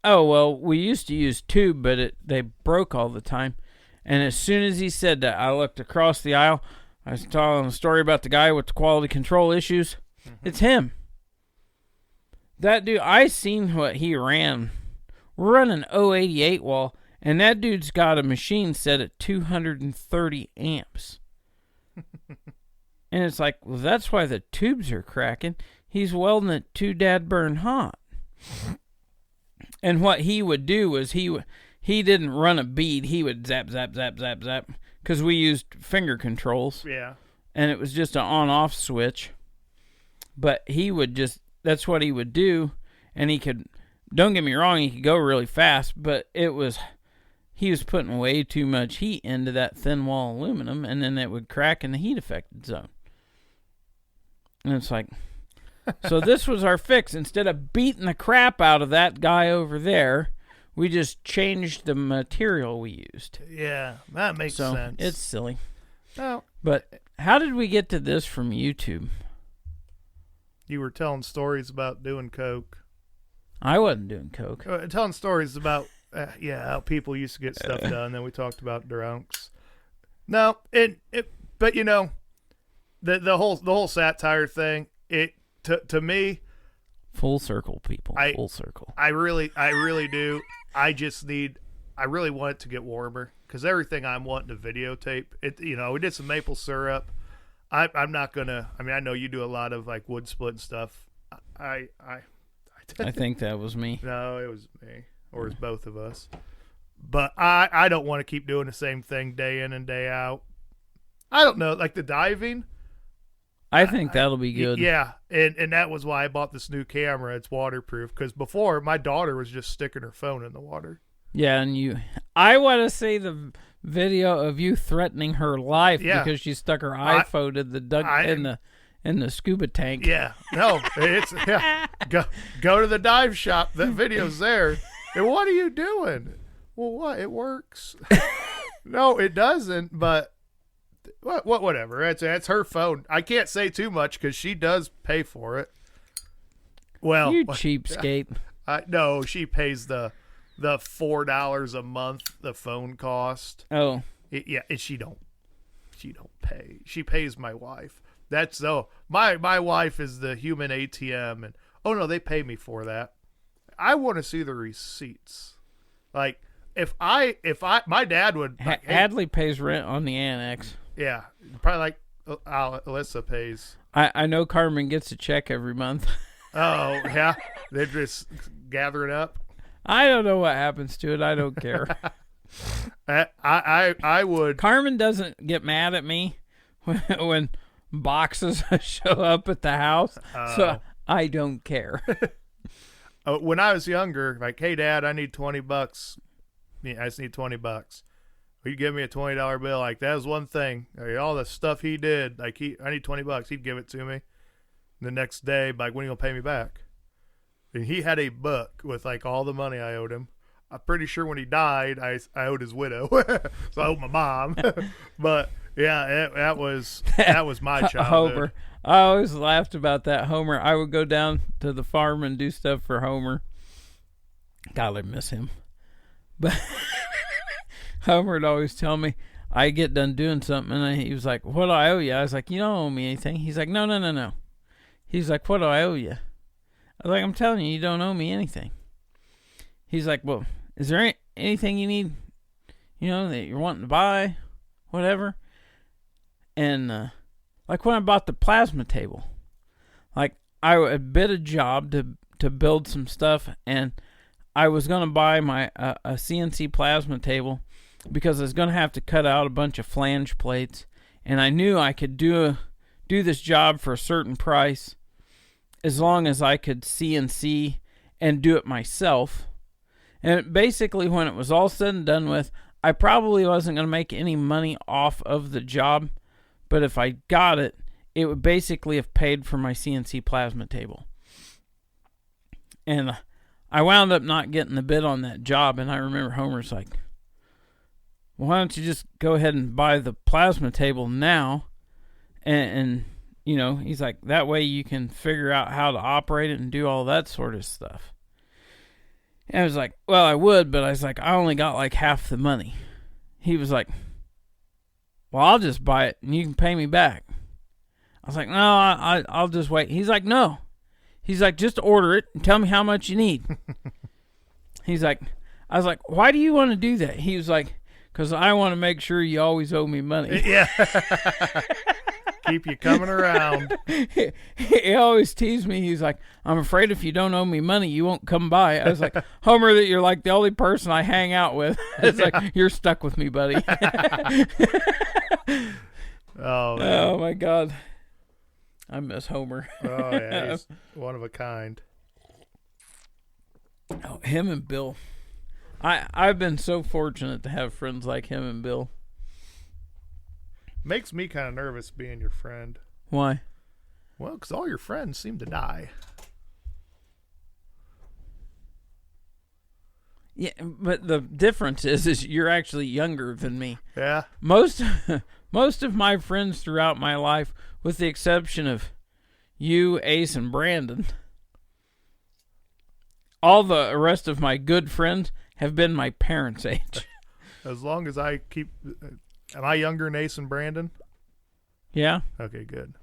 oh, well, we used to use tube, but they broke all the time. And as soon as he said that, I looked across the aisle. I was telling a story about the guy with the quality control issues. Mm-hmm. It's him. That dude, I seen what he ran. We're running 088 wall, and that dude's got a machine set at 230 amps. And it's like, well, that's why the tubes are cracking. He's welding it too dad burn hot. And what he would do was he didn't run a bead. He would zap, zap, zap, zap, zap. Because we used finger controls. Yeah. And it was just an on-off switch. But he would just, that's what he would do. And he could, don't get me wrong, he could go really fast. But he was putting way too much heat into that thin wall aluminum. And then it would crack in the heat affected zone. And it's like, so this was our fix. Instead of beating the crap out of that guy over there, we just changed the material we used. Yeah, that makes sense. It's silly. No. But how did we get to this from YouTube? You were telling stories about doing coke. I wasn't doing coke. Telling stories about, how people used to get stuff done. Then we talked about drunks. No, but you know, the whole satire thing. To me, full circle, people. Full circle. I really do. I really want it to get warmer because everything I'm wanting to videotape. We did some maple syrup. I'm not gonna. I mean, I know you do a lot of like wood split and stuff. I think that was me. No, it was me, or it's both of us. But I don't want to keep doing the same thing day in and day out. I don't know, like the diving. I think that'll be good. Yeah, and that was why I bought this new camera. It's waterproof because before my daughter was just sticking her phone in the water. Yeah, and I want to see the video of you threatening her life because she stuck her iPhone in the scuba tank. Yeah, no, it's go to the dive shop. That video's there. And what are you doing? Well, what? It works. No, it doesn't. But whatever. That's her phone. I can't say too much because she does pay for it. Well, you cheapskate. No, she pays the $4 a month the phone cost. Oh, and she don't pay. She pays my wife. That's my wife is the human ATM, and no, they pay me for that. I want to see the receipts. Like if my dad would. Like, Hadley pays rent on the annex. Yeah, probably like Alyssa pays. I know Carmen gets a check every month. Oh yeah, they just gather it up. I don't know what happens to it. I don't care. I would. Carmen doesn't get mad at me when boxes show up at the house, so I don't care. When I was younger, like, hey, Dad, I need $20. I just need $20. He'd give me a $20 bill. Like, that was one thing. Like, all the stuff he did, like, I need $20. He'd give it to me. The next day, like, when are you gonna pay me back? And he had a book with like all the money I owed him. I'm pretty sure when he died, I owed his widow, so I owed my mom. But yeah, that was my childhood. Homer. I always laughed about that. Homer. I would go down to the farm and do stuff for Homer. God, I miss him. But Homer would always tell me, I get done doing something, and he was like, "What do I owe you?" I was like, "You don't owe me anything." He's like, No. He's like, "What do I owe you?" I was like, "I'm telling you, you don't owe me anything." He's like, "Well, is there anything you need, that you're wanting to buy, whatever?" And like when I bought the plasma table, like I bid a job to build some stuff, and I was gonna buy my a CNC plasma table because I was gonna have to cut out a bunch of flange plates, and I knew I could do this job for a certain price as long as I could CNC and do it myself. And basically, when it was all said and done with, I probably wasn't going to make any money off of the job, but if I got it, it would basically have paid for my CNC plasma table. And I wound up not getting the bid on that job, and I remember Homer's like, "Well, why don't you just go ahead and buy the plasma table now?" And he's like, "That way you can figure out how to operate it and do all that sort of stuff." And I was like, "Well, I would," but I was like, "I only got like half the money." He was like, "Well, I'll just buy it and you can pay me back." I was like, "No, I'll just wait." He's like, "No." He's like, "Just order it and tell me how much you need." He's like, I was like, "Why do you want to do that?" He was like, "Because I want to make sure you always owe me money." Yeah. Keep you coming around. He always teased me. He's like, "I'm afraid if you don't owe me money, you won't come by." I was like, "Homer, that you're like the only person I hang out with." It's like, "You're stuck with me, buddy." Oh, man. Oh my God. I miss Homer. Oh, yeah, he's one of a kind. Oh, him and Bill. I've been so fortunate to have friends like him and Bill. Makes me kind of nervous being your friend. Why? Well, because all your friends seem to die. Yeah, but the difference is you're actually younger than me. Yeah. Most of my friends throughout my life, with the exception of you, Ace, and Brandon, all the rest of my good friends have been my parents' age. As long as I keep... Am I younger than Ace and Brandon? Yeah. Okay, good.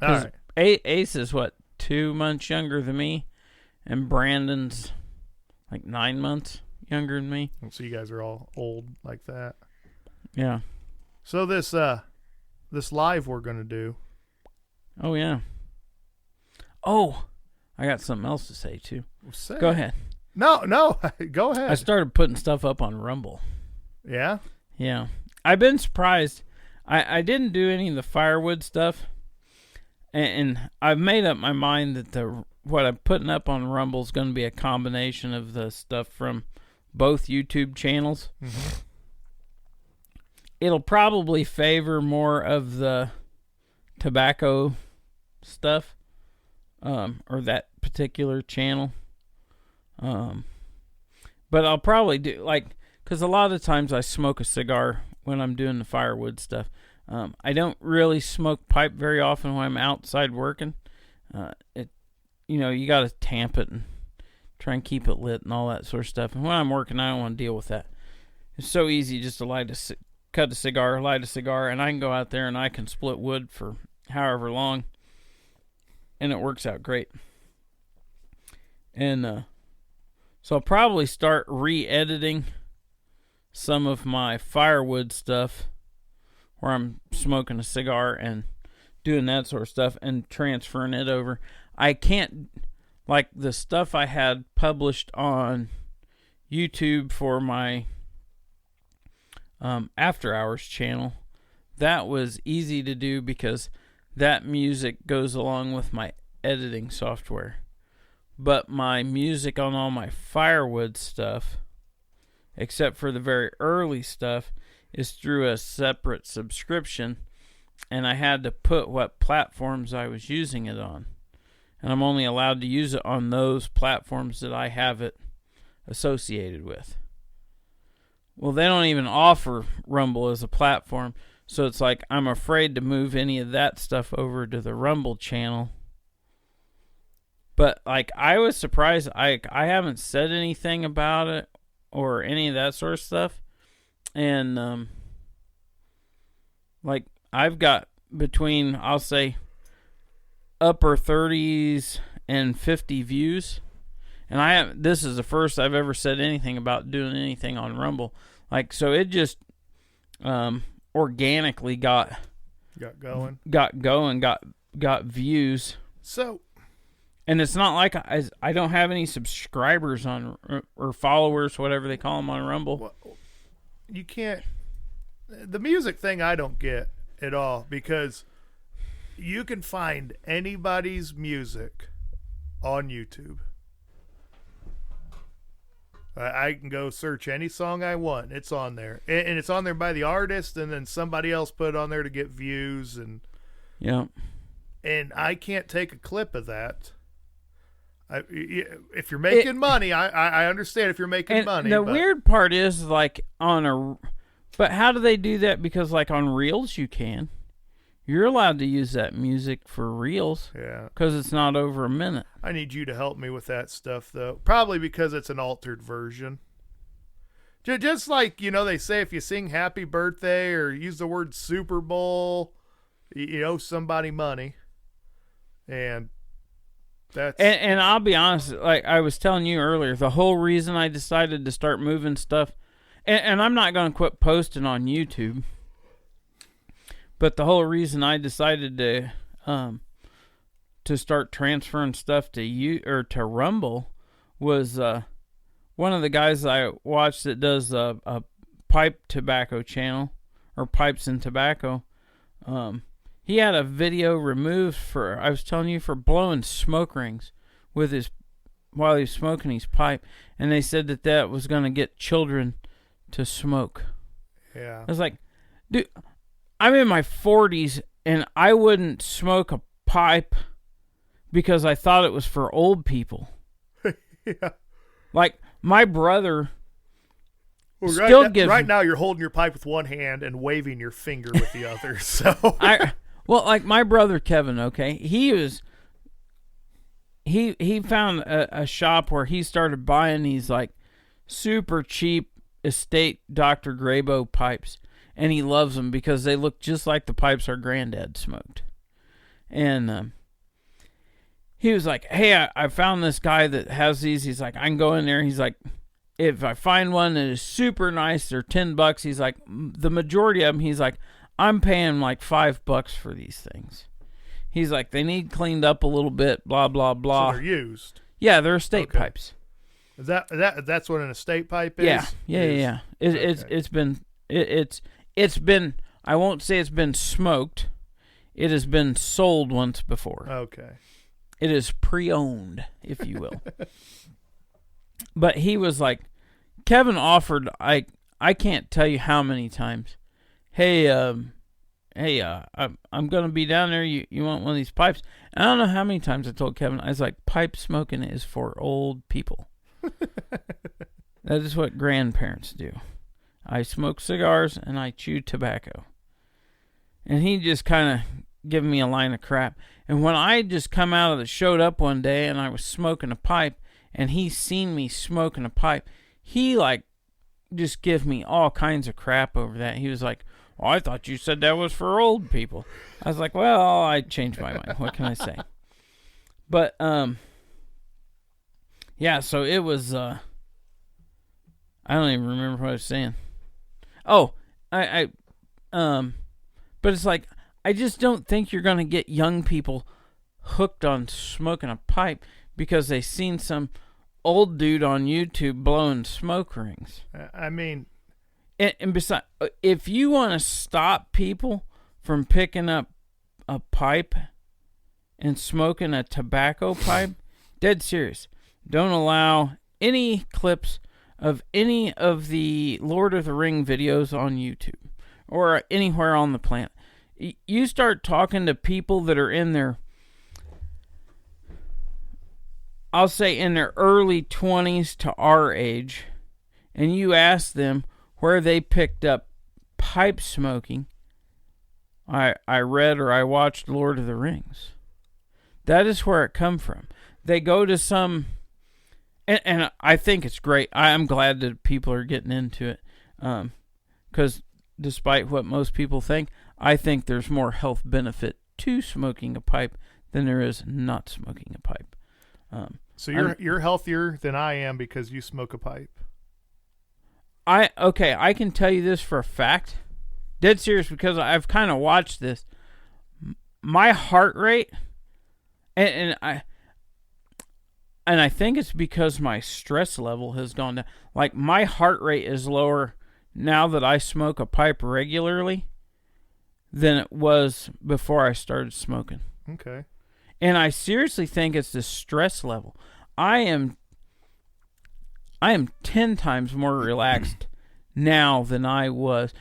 All right. Ace is, 2 months younger than me, and Brandon's like 9 months younger than me. So you guys are all old like that. Yeah. So this live we're going to do. Oh, yeah. Oh, I got something else to say, too. Go ahead. No, go ahead. I started putting stuff up on Rumble. Yeah? Yeah. I've been surprised. I didn't do any of the firewood stuff, and I've made up my mind that what I'm putting up on Rumble is going to be a combination of the stuff from both YouTube channels. Mm-hmm. It'll probably favor more of the tobacco stuff, or that particular channel. But I'll probably do, because a lot of times I smoke a cigar when I'm doing the firewood stuff. I don't really smoke pipe very often when I'm outside working. You got to tamp it and try and keep it lit and all that sort of stuff. And when I'm working, I don't want to deal with that. It's so easy just to cut a cigar, light a cigar, and I can go out there and I can split wood for however long, and it works out great. And so I'll probably start re-editing some of my firewood stuff where I'm smoking a cigar and doing that sort of stuff and transferring it over. I can't, like the stuff I had published on YouTube for my After Hours channel, that was easy to do because that music goes along with my editing software. But my music on all my firewood stuff, except for the very early stuff, is through a separate subscription, and I had to put what platforms I was using it on. And I'm only allowed to use it on those platforms that I have it associated with. Well, they don't even offer Rumble as a platform, so it's like I'm afraid to move any of that stuff over to the Rumble channel. But like I was surprised, I haven't said anything about it or any of that sort of stuff, and like I've got between, I'll say, upper 30s and 50 views. And this is the first I've ever said anything about doing anything on Rumble. Like, so it just organically got going, got views. So, and it's not like I don't have any subscribers on or followers, whatever they call them on Rumble. Well, you can't. The music thing I don't get at all, because you can find anybody's music on YouTube. I can go search any song I want. It's on there. And it's on there by the artist, and then somebody else put it on there to get views. And and I can't take a clip of that. If you're making money, I understand if you're making money. The weird part is, like, but how do they do that? Because, like, on Reels you can. You're allowed to use that music for Reels. Yeah. Because it's not over a minute. I need you to help me with that stuff, though. Probably because it's an altered version. Just like, they say if you sing Happy Birthday or use the word Super Bowl, you owe somebody money. And that's... And I'll be honest, like I was telling you earlier, the whole reason I decided to start moving stuff, and I'm not going to quit posting on YouTube, but the whole reason I decided to start transferring stuff to Rumble was one of the guys I watched that does a pipe tobacco channel, or pipes and tobacco. He had a video removed for, I was telling you, for blowing smoke rings while he was smoking his pipe, and they said that was going to get children to smoke. Yeah. I was like, dude, I'm in my 40s, and I wouldn't smoke a pipe because I thought it was for old people. Yeah. Like, my brother right now you're holding your pipe with one hand and waving your finger with the other. So like my brother Kevin, okay, he found a shop where he started buying these like super cheap estate Dr. Grabo pipes, and he loves them because they look just like the pipes our granddad smoked. And he was like, hey, I found this guy that has these. He's like, I can go in there. He's like, if I find one that is super nice, they're $10. He's like, the majority of them, he's like, I'm paying like $5 for these things. He's like, they need cleaned up a little bit, blah, blah, blah. So they're used. Yeah, they're estate pipes. Is that's what an estate pipe is? Yeah. It's been, I won't say it's been smoked. It has been sold once before. Okay. It is pre-owned, if you will. But he was like, Kevin offered, I can't tell you how many times, hey, I'm going to be down there. You want one of these pipes? And I don't know how many times I told Kevin, I was like, pipe smoking is for old people. That is what grandparents do. I smoke cigars and I chew tobacco. And he just kind of gave me a line of crap. And when I just showed up one day and I was smoking a pipe, and he seen me smoking a pipe, he like just give me all kinds of crap over that. He was like, well, I thought you said that was for old people. I was like, well, I changed my mind. What can I say? But yeah, so it was I don't even remember what I was saying. Oh, but it's like, I just don't think you're going to get young people hooked on smoking a pipe because they seen some old dude on YouTube blowing smoke rings. I mean... And besides, if you want to stop people from picking up a pipe and smoking a tobacco pipe, dead serious, don't allow any clips of any of the Lord of the Ring videos on YouTube or anywhere on the planet. You start talking to people that are in their I'll say in their early 20s to our age, and you ask them where they picked up pipe smoking, I read or I watched Lord of the Rings. That is where it come from. They go to some, and I think it's great. I'm glad that people are getting into it, because despite what most people think, I think there's more health benefit to smoking a pipe than there is not smoking a pipe. So you're healthier than I am because you smoke a pipe. I can tell you this for a fact. Dead serious, because I've kind of watched this. My heart rate, and I think it's because my stress level has gone down. Like, my heart rate is lower now that I smoke a pipe regularly than it was before I started smoking. Okay. And I seriously think it's the stress level. I am 10 times more relaxed now than I was.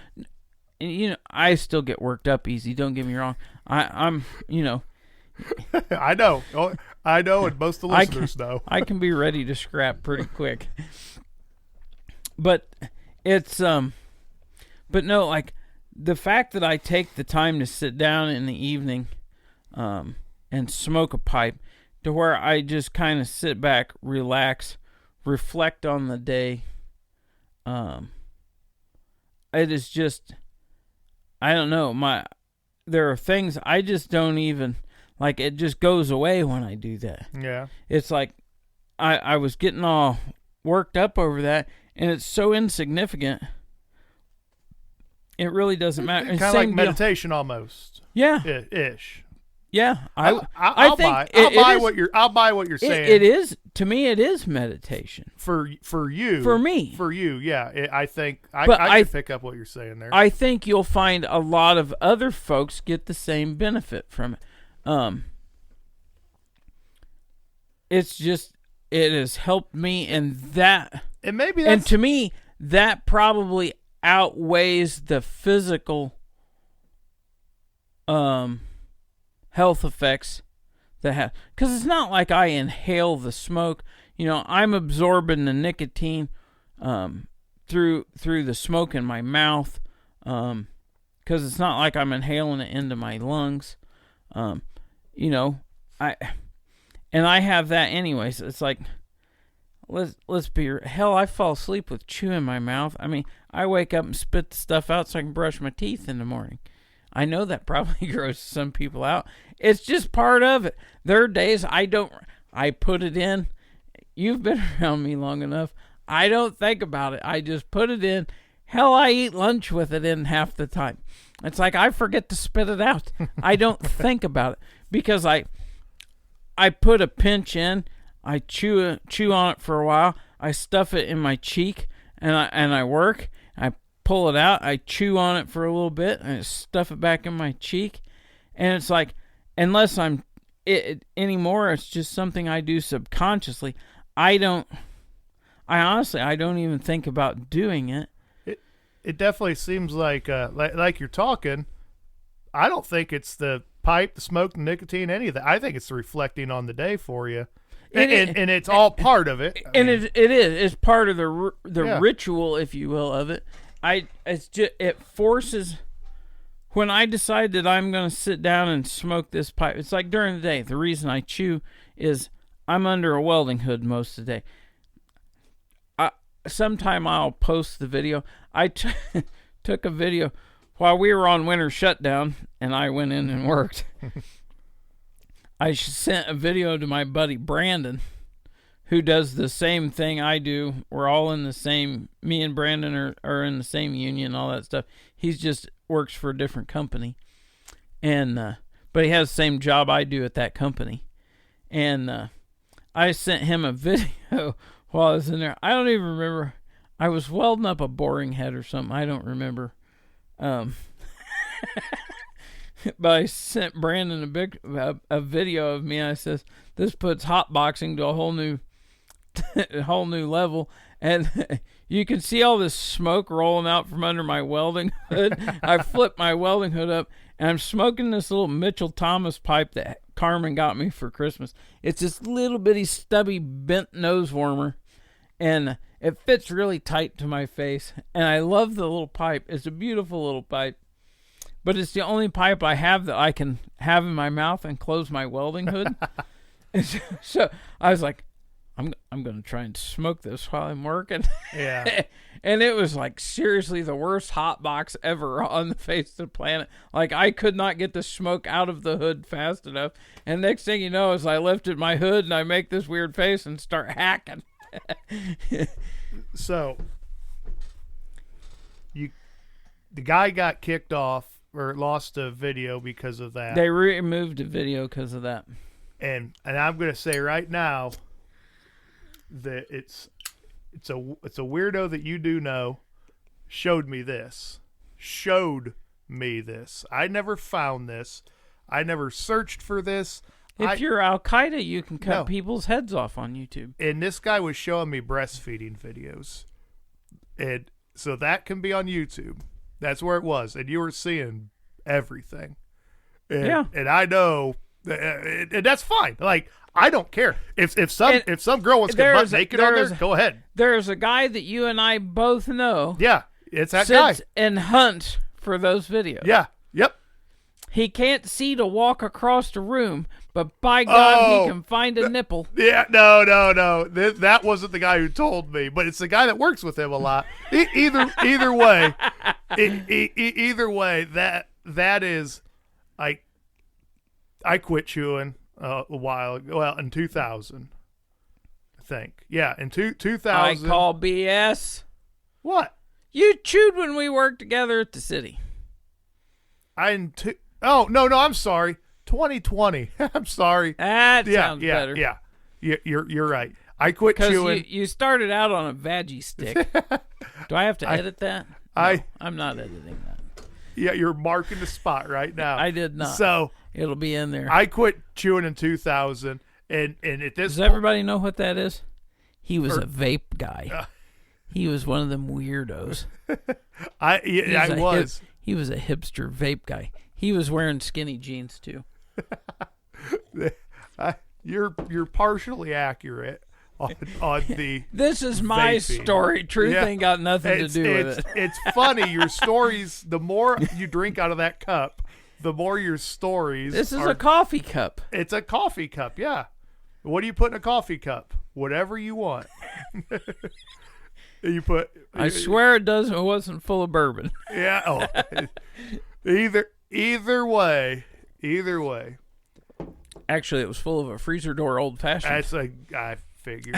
You know, I still get worked up easy, don't get me wrong. I'm you know. I know. I know, and most of the listeners know. I can be ready to scrap pretty quick. But it's but no, like, the fact that I take the time to sit down in the evening and smoke a pipe, to where I just kind of sit back, relax, reflect on the day, it is just, I don't know, there are things I just don't even, like, it just goes away when I do that. Yeah. It's like I was getting all worked up over that, and it's so insignificant. It really doesn't matter. Kind of like meditation almost. Yeah. Ish. Yeah. I'll buy what you're saying. It is, to me, it is meditation. For you. For me. For you, yeah. I think I can pick up what you're saying there. I think you'll find a lot of other folks get the same benefit from it. It's just, it has helped me, and that, and to me, that probably outweighs the physical health effects that have, because it's not like I inhale the smoke. You know, I'm absorbing the nicotine through the smoke in my mouth, because it's not like I'm inhaling it into my lungs. You know, I have that anyways. It's like, let's be real. Hell, I fall asleep with chew in my mouth. I mean, I wake up and spit the stuff out so I can brush my teeth in the morning. I know that probably grosses some people out. It's just part of it. There are days I put it in. You've been around me long enough. I don't think about it. I just put it in. Hell, I eat lunch with it in half the time. It's like I forget to spit it out. I don't think about it, because I put a pinch in. I chew on it for a while. I stuff it in my cheek, and I work. I pull it out. I chew on it for a little bit, and I stuff it back in my cheek. And it's like, unless I'm anymore, it's just something I do subconsciously. I honestly don't even think about doing it. It definitely seems like you're talking. I don't think it's the pipe, the smoke, the nicotine, any of that. I think it's the reflecting on the day for you. And it's all part of it. And it is. It's part of the ritual, if you will, of it. It forces, when I decide that I'm going to sit down and smoke this pipe, it's like during the day. The reason I chew is I'm under a welding hood most of the day. Sometime I'll post the video. I took a video while we were on winter shutdown, and I went in and worked. I sent a video to my buddy Brandon, who does the same thing I do. We're all in the same, me and Brandon are in the same union, all that stuff. He's just works for a different company. And but he has the same job I do at that company. And I sent him a video while I was in there. I don't even remember. I was welding up a boring head or something. I don't remember. But I sent Brandon a video of me. I says, this puts hotboxing to a whole new level. And you can see all this smoke rolling out from under my welding hood. I flipped my welding hood up, and I'm smoking this little Mitchell Thomas pipe that Carmen got me for Christmas. It's this little bitty stubby bent nose warmer, and it fits really tight to my face, and I love the little pipe. It's a beautiful little pipe, but it's the only pipe I have that I can have in my mouth and close my welding hood. So I was like, I'm going to try and smoke this while I'm working. Yeah. And it was like seriously the worst hot box ever on the face of the planet. Like I could not get the smoke out of the hood fast enough. And next thing you know is I lifted my hood and I make this weird face and start hacking. So the guy got kicked off or lost a video because of that. They removed the video because of that. And I'm going to say right now that it's a weirdo that you do know showed me this. I never found this. I never searched for this. If you're Al Qaeda, you can cut people's heads off on YouTube. And this guy was showing me breastfeeding videos. And so that can be on YouTube. That's where it was. And you were seeing everything. And I know, and that's fine. Like, I don't care. If some girl wants to get butt naked on there, go ahead. There's a guy that you and I both know. Yeah, it's that guy. Sits and hunts for those videos. Yeah, yep. He can't see to walk across the room, but by God, he can find a nipple. Yeah, no. That wasn't the guy who told me, but it's the guy that works with him a lot. Either way, that is, I quit chewing a while ago. Well, in 2000, I think. Yeah, in 2000. I call BS. What? You chewed when we worked together at the city. Oh, no, I'm sorry. 2020. I'm sorry. That sounds better. Yeah. You're right. I quit chewing. You started out on a veggie stick. Do I have to edit that? No, I'm not editing that. Yeah, you're marking the spot right now. I did not. So it'll be in there. I quit chewing in 2000, and at this Does everybody know what that is? He was a vape guy. He was one of them weirdos. He was a hipster vape guy. He was wearing skinny jeans too. You're partially accurate on the. This is my vaping. Story. Truth ain't got nothing to do with it. It's funny. Your stories. The more you drink out of that cup, the more your stories. This is a coffee cup. It's a coffee cup. Yeah. What do you put in a coffee cup? Whatever you want. You put. I swear it wasn't full of bourbon. Yeah. Oh. Either way. Actually, it was full of a freezer door old fashioned. I figured.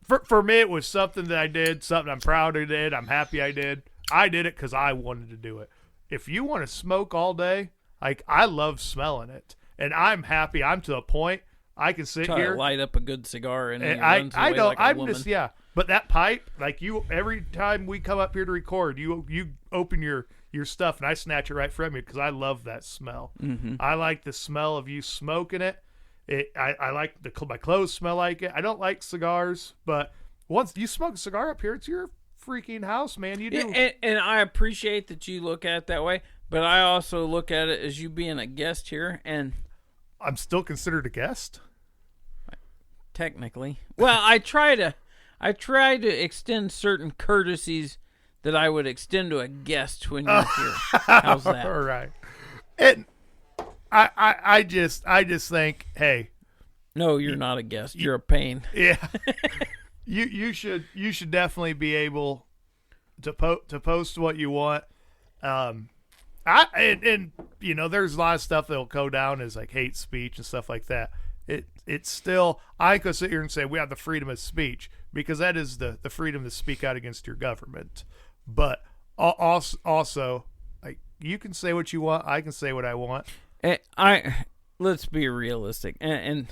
For me, it was something that I did, something I'm proud of did. I'm happy I did. I did it because I wanted to do it. If you want to smoke all day, like I love smelling it, and I'm happy. I'm to a point I can sit here, light up a good cigar, and I don't. I'm just But that pipe, like you, every time we come up here to record, you open your stuff and I snatch it right from you because I love that smell. Mm-hmm. I like the smell of you smoking it. I like my clothes smell like it. I don't like cigars, but once you smoke a cigar up here, it's your freaking house, man. You do. And I appreciate that you look at it that way, but I also look at it as you being a guest here, and I'm still considered a guest. Technically, well, I try to extend certain courtesies that I would extend to a guest when you're here. How's that? All right. And I just think, hey. No, you're not a guest. You're a pain. Yeah. you should definitely be able to post what you want. And you know, there's a lot of stuff that'll go down as like hate speech and stuff like that. It's still, I could sit here and say we have the freedom of speech because that is the freedom to speak out against your government. But also, like, you can say what you want. I can say what I want. Let's be realistic. And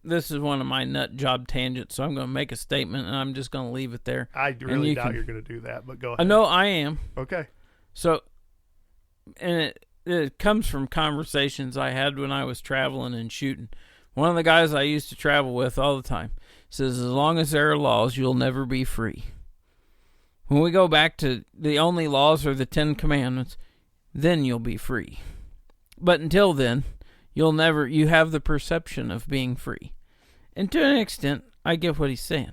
this is one of my nut job tangents, so I'm going to make a statement and I'm just going to leave it there. I really doubt you're going to do that, but go ahead. No, I am. Okay. So, and it comes from conversations I had when I was traveling and shooting. One of the guys I used to travel with all the time says, as long as there are laws, you'll never be free. when we go back to the only laws are the 10 Commandments, then you'll be free. But until then, you have the perception of being free. And to an extent, I get what he's saying.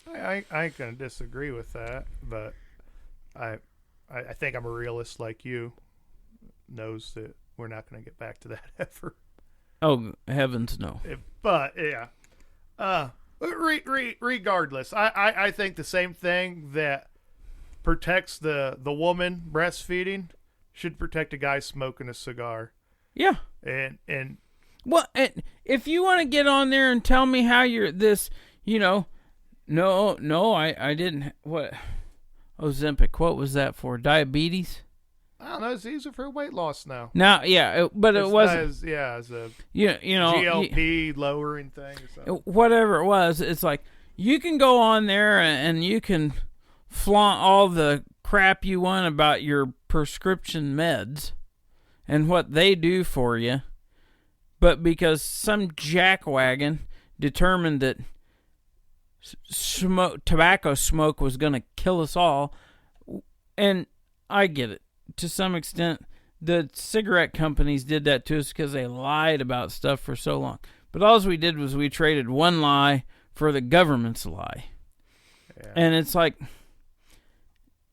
I ain't gonna disagree with that, but I think I'm a realist like you. Knows that we're not gonna get back to that ever. Oh, heavens no. But yeah, regardless, I think the same thing that protects the woman breastfeeding should protect a guy smoking a cigar. Yeah. And well, and if you want to get on there and tell me how you're this, no, I didn't. What? Ozempic. What was that for? Diabetes? I don't know. These are for weight loss now. Now, yeah, but it wasn't. As a GLP lowering thing or something. Whatever it was, it's like you can go on there and you can flaunt all the crap you want about your prescription meds and what they do for you, but because some jackwagon determined that tobacco smoke was going to kill us all, and I get it. To some extent, the cigarette companies did that to us because they lied about stuff for so long. But all we did was we traded one lie for the government's lie. Yeah. And it's like,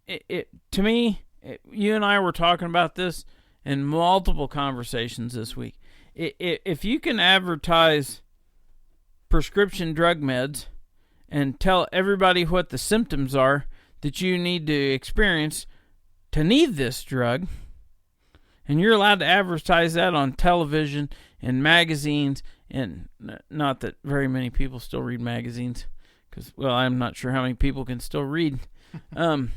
to me, you and I were talking about this in multiple conversations this week. If you can advertise prescription drug meds and tell everybody what the symptoms are that you need to experience to need this drug, and you're allowed to advertise that on television and magazines, and not that very many people still read magazines, because, well, I'm not sure how many people can still read. But,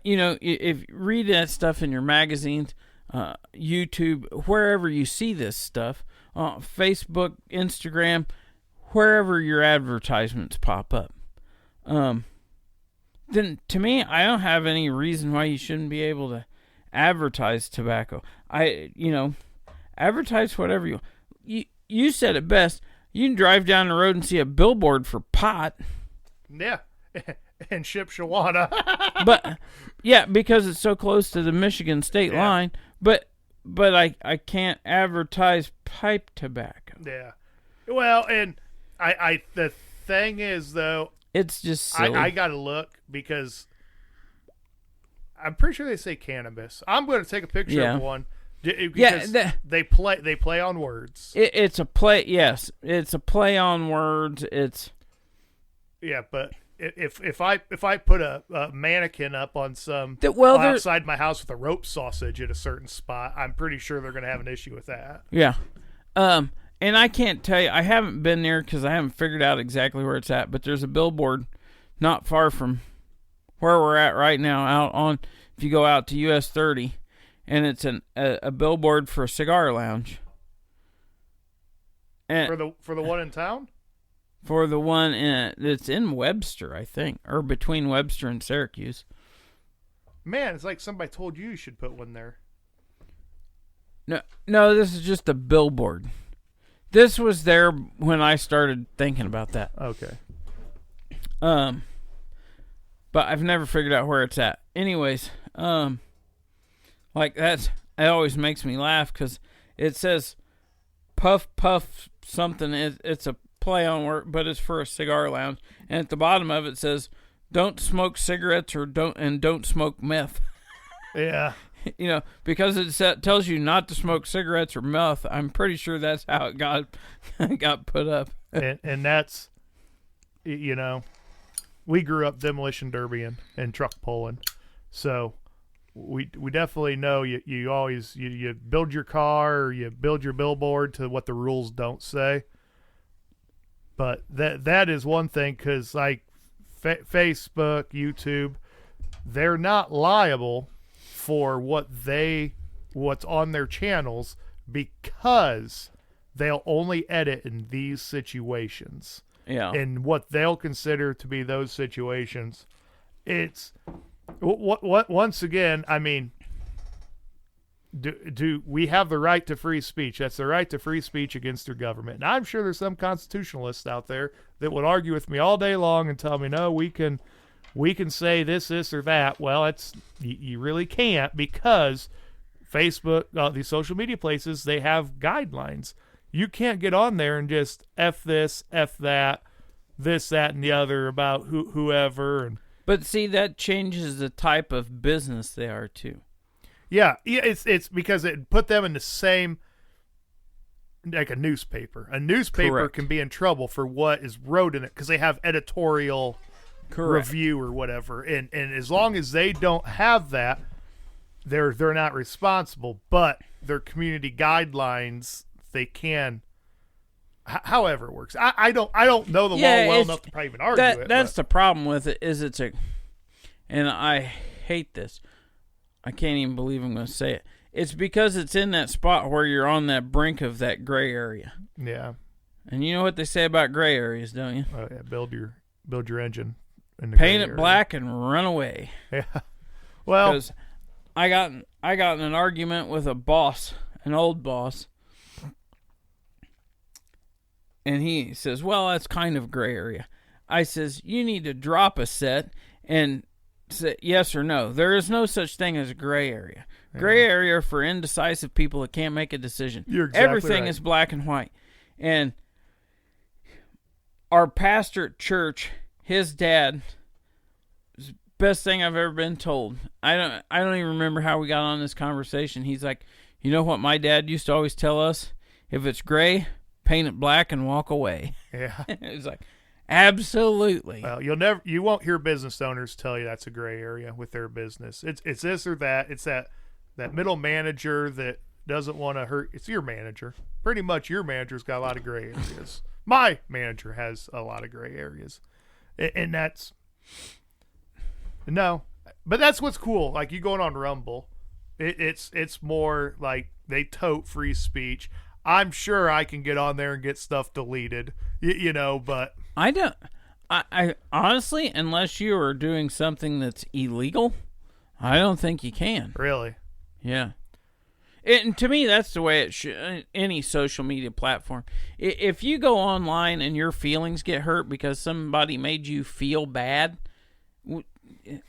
if you read that stuff in your magazines, YouTube, wherever you see this stuff, Facebook, Instagram, wherever your advertisements pop up, then to me, I don't have any reason why you shouldn't be able to advertise tobacco. Advertise whatever you want. You said it best. You can drive down the road and see a billboard for pot. Yeah, and Shipshawana. But yeah, because it's so close to the Michigan state line. But I can't advertise pipe tobacco. Yeah. Well, and I the thing is though, it's just silly. I gotta look because I'm pretty sure they say cannabis. I'm going to take a picture of one because they play on words. It's a play. Yes, it's a play on words. But if I put a mannequin up on outside my house with a rope sausage at a certain spot, I'm pretty sure they're going to have an issue with that. Yeah. And I can't tell you, I haven't been there because I haven't figured out exactly where it's at, but there's a billboard not far from where we're at right now, out on, if you go out to US 30, and it's a billboard for a cigar lounge. And for the one in town? For the one that's in Webster, I think, or between Webster and Syracuse. Man, it's like somebody told you should put one there. No, this is just a billboard. This was there when I started thinking about that. Okay. But I've never figured out where it's at. Anyways, like it always makes me laugh because it says puff puff something. It's a play on word, but it's for a cigar lounge. And at the bottom of it says, "Don't smoke cigarettes don't smoke meth." Yeah. Because it tells you not to smoke cigarettes or meth. I'm pretty sure that's how it got put up. and that's, we grew up demolition derbying and truck pulling, so we definitely know you always you build your car or you build your billboard to what the rules don't say. But that is one thing, because like Facebook, YouTube, they're not liable for what's on their channels because they'll only edit in these situations. Yeah. And what they'll consider to be those situations. It's what once again, I mean, do we have the right to free speech? That's the right to free speech against their government. And I'm sure there's some constitutionalists out there that would argue with me all day long and tell me, no, we can we can say this, or that. Well, you really can't, because Facebook, these social media places, they have guidelines. You can't get on there and just F this, F that, this, that, and the other about whoever. But see, that changes the type of business they are too. Yeah, it's because it put them in the same, like a newspaper. A newspaper Correct. can be in trouble for what is wrote in it because they have editorial Correct. review or whatever. And as long as they don't have that, they're not responsible. But their community guidelines, they can. However it works, I don't know the law well enough to probably even argue it. That's the problem with it. Is and I hate this. I can't even believe I'm going to say it. It's because it's in that spot where you're on that brink of that gray area. Yeah. And you know what they say about gray areas, don't you? Oh yeah, build your engine. Paint it black and run away. Yeah. Well, because I got in an argument with a boss, an old boss. And he says, well, that's kind of gray area. I says, you need to drop a set and say yes or no. There is no such thing as a gray area. Gray area for indecisive people that can't make a decision. You're exactly Everything right. is black and white. And our pastor at church, his dad, best thing I've ever been told. I don't even remember how we got on this conversation. He's like, you know what my dad used to always tell us? If it's gray, paint it black and walk away. Yeah. It was like, absolutely. Well, you won't hear business owners tell you that's a gray area with their business. It's this or that. It's that middle manager that doesn't want to hurt. It's your manager. Pretty much your manager's got a lot of gray areas. My manager has a lot of gray areas. And that's no, but that's what's cool. Like you going on Rumble, it's more like they tote free speech. I'm sure I can get on there and get stuff deleted, but I don't. I honestly, unless you are doing something that's illegal, I don't think you can. Really, yeah. And to me, that's the way it should. Any social media platform. If you go online and your feelings get hurt because somebody made you feel bad,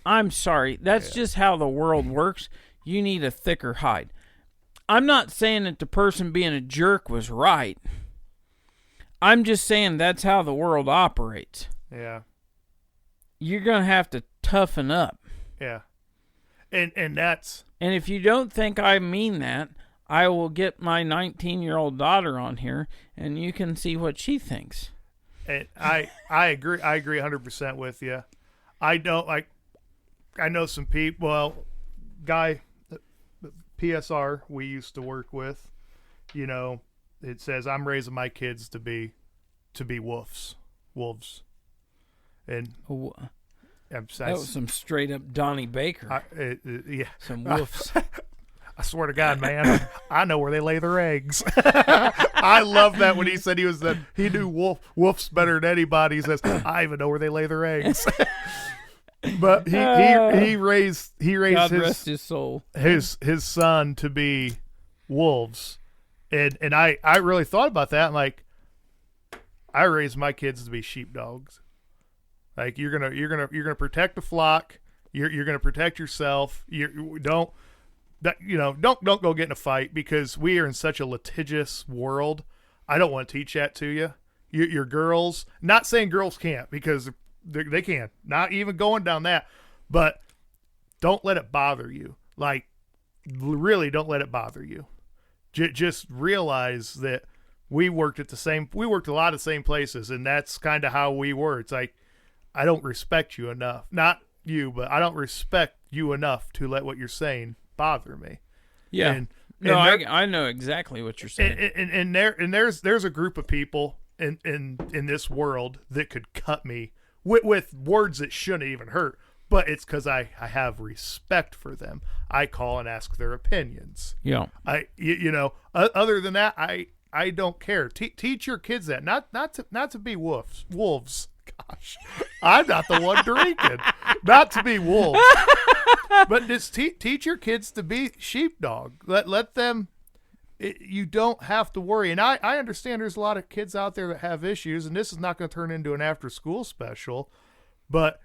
I'm sorry. That's just how the world works. You need a thicker hide. I'm not saying that the person being a jerk was right. I'm just saying that's how the world operates. Yeah. You're going to have to toughen up. Yeah. And that's... And if you don't think I mean that, I will get my 19-year-old daughter on here, and you can see what she thinks. And I agree. I agree 100% with you. I know some people. Well, guy, PSR we used to work with. It says I'm raising my kids to be wolves, and that was some straight up Donnie Baker. Yeah, some wolves. I swear to God, man, I know where they lay their eggs. I love that when he said he knew wolves better than anybody. He says, I even know where they lay their eggs. But he raised God rest his soul. his son to be wolves, and I really thought about that. I'm like, I raised my kids to be sheepdogs. Like you're gonna protect the flock. You're gonna protect yourself. Don't go get in a fight because we are in such a litigious world. I don't want to teach that to you. Your girls. Not saying girls can't because they can. Not even going down that, but don't let it bother you. Like really, don't let it bother you. Just realize that we worked a lot of the same places, and that's kind of how we were. It's like, I don't respect you enough. Not you, but I don't respect you enough to let what you're saying bother me. Yeah. I know exactly what you're saying. And there's a group of people in this world that could cut me with words that shouldn't even hurt, but it's because I have respect for them. I call and ask their opinions. Yeah. Other than that, I don't care. Teach your kids that not to be wolves. Gosh, I'm not the one drinking. Not to be wolves, but just teach your kids to be sheepdog. Let them. You don't have to worry. And I understand there's a lot of kids out there that have issues, and this is not going to turn into an after school special, but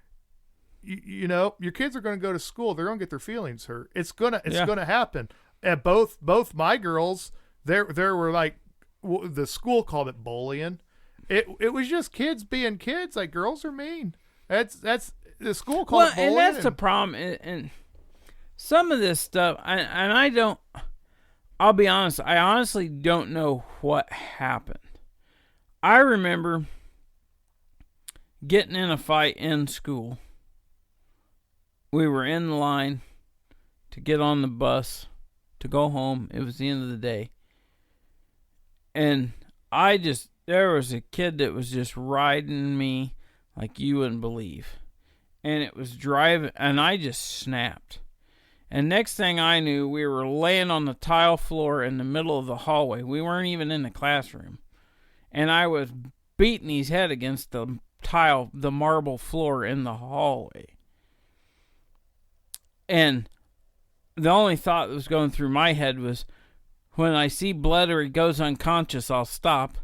you know, your kids are going to go to school. They're going to get their feelings hurt. It's going Yeah. to happen. And both my girls, there were like, the school called it bullying. It was just kids being kids. Like, girls are mean. That's the school called it bullying. And that's the problem. And some of this stuff, and I don't, I'll be honest, I honestly don't know what happened. I remember getting in a fight in school. We were in the line to get on the bus to go home. It was the end of the day. And there was a kid that was just riding me like you wouldn't believe. And it was driving, and I just snapped. And next thing I knew, we were laying on the tile floor in the middle of the hallway. We weren't even in the classroom. And I was beating his head against the marble floor in the hallway. And the only thought that was going through my head was, when I see blood or he goes unconscious, I'll stop.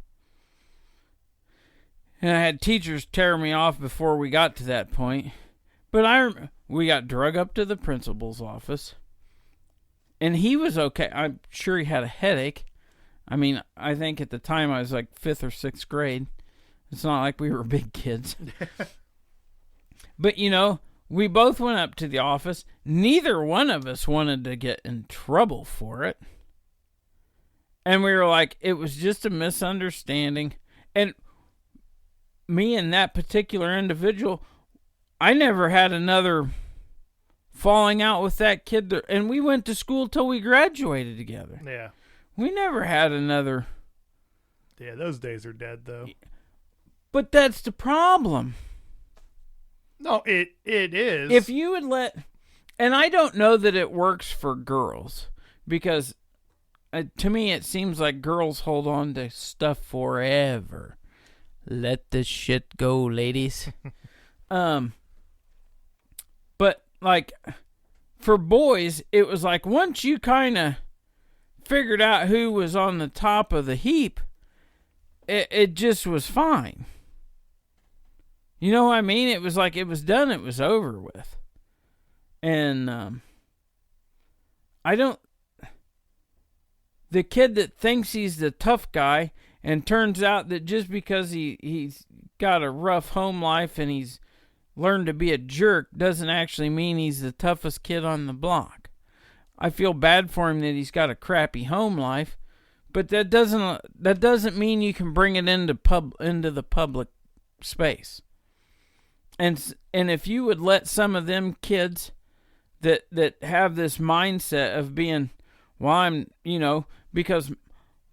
And I had teachers tear me off before we got to that point. But we got drug up to the principal's office. And he was okay. I'm sure he had a headache. I mean, I think at the time I was like 5th or 6th grade. It's not like we were big kids. But, you know, we both went up to the office. Neither one of us wanted to get in trouble for it. And we were like, it was just a misunderstanding. And me and that particular individual, I never had another falling out with that kid. And we went to school till we graduated together. Yeah. We never had another. Yeah, those days are dead, though. But that's the problem. No, it is. If you would and I don't know that it works for girls, because to me it seems like girls hold on to stuff forever. Let the shit go, ladies. But like for boys, it was like once you kind of figured out who was on the top of the heap, it just was fine. You know what I mean? It was like it was done, it was over with. And the kid that thinks he's the tough guy and turns out that just because he's got a rough home life and he's learned to be a jerk doesn't actually mean he's the toughest kid on the block. I feel bad for him that he's got a crappy home life, but that doesn't mean you can bring it into the public space. And if you would let some of them kids that have this mindset of being, well, I'm, because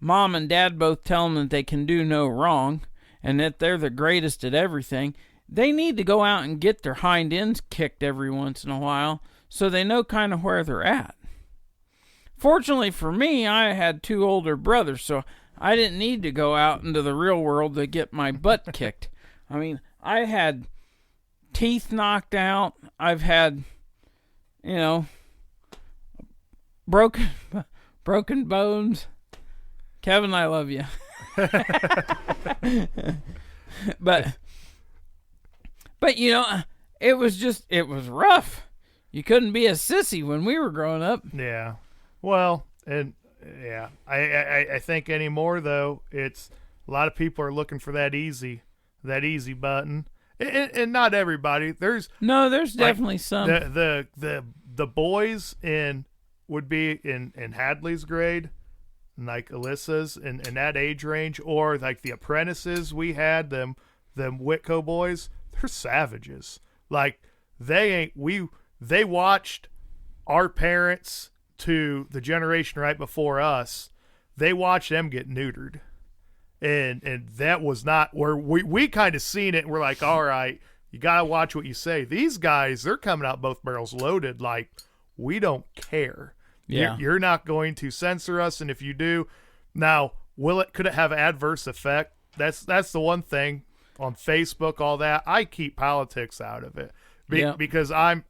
mom and dad both tell them that they can do no wrong and that they're the greatest at everything, they need to go out and get their hind ends kicked every once in a while so they know kind of where they're at. Fortunately for me, I had 2 older brothers, so I didn't need to go out into the real world to get my butt kicked. I mean, I had teeth knocked out. I've had, broken bones. Kevin, I love you. But it was rough. You couldn't be a sissy when we were growing up. Yeah. Well, and yeah, I think anymore though, it's a lot of people are looking for that easy button. And not everybody. There's definitely some. The boys would be in Hadley's grade, like Alyssa's in that age range, or like the apprentices we had, them Whitco boys, they're savages. Like they watched our parents to the generation right before us. They watched them get neutered. And that was not where we kind of seen it, and we're like, all right, you got to watch what you say. These guys, they're coming out both barrels loaded, like, we don't care. Yeah. You're not going to censor us, and if you do, now, could it have adverse effect? That's the one thing on Facebook, all that. I keep politics out of it because I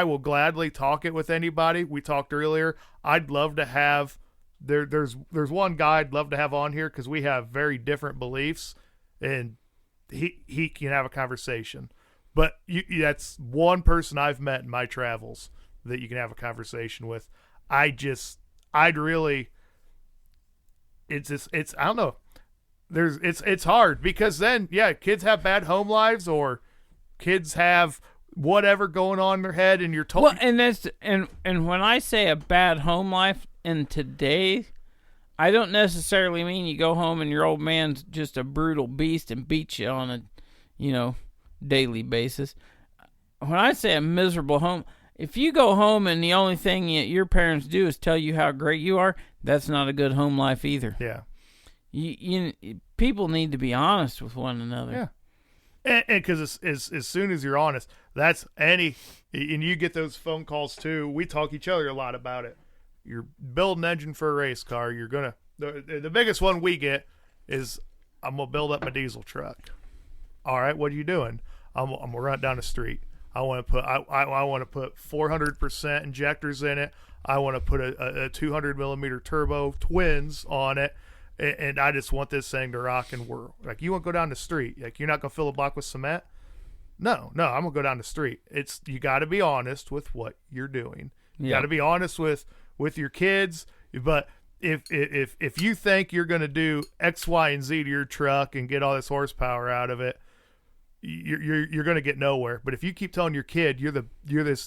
will gladly talk it with anybody. We talked earlier. I'd love to have There's one guy I'd love to have on here because we have very different beliefs, and he can have a conversation. But that's one person I've met in my travels that you can have a conversation with. I'd really, it's I don't know. It's hard because then, yeah, kids have bad home lives or kids have whatever going on in their head, and you're told. Well, and when I say a bad home life in today, I don't necessarily mean you go home and your old man's just a brutal beast and beats you on a, daily basis. When I say a miserable home, if you go home and the only thing your parents do is tell you how great you are, that's not a good home life either. Yeah. People need to be honest with one another. Yeah. And because as soon as you're honest, and you get those phone calls too. We talk each other a lot about it. You're building an engine for a race car. You're gonna the biggest one we get is I'm gonna build up my diesel truck. All right, what are you doing? I'm gonna run it down the street. I want to put 400% injectors in it. I want to put a 200 millimeter turbo twins on it. And I just want this thing to rock and whirl. Like, you want to go down the street? Like, you're not gonna fill a block with cement? No, I'm gonna go down the street. You got to be honest with what you're doing. You got to be honest with your kids. But if you think you're gonna do X, Y, and Z to your truck and get all this horsepower out of it, you're gonna get nowhere. But if you keep telling your kid you're the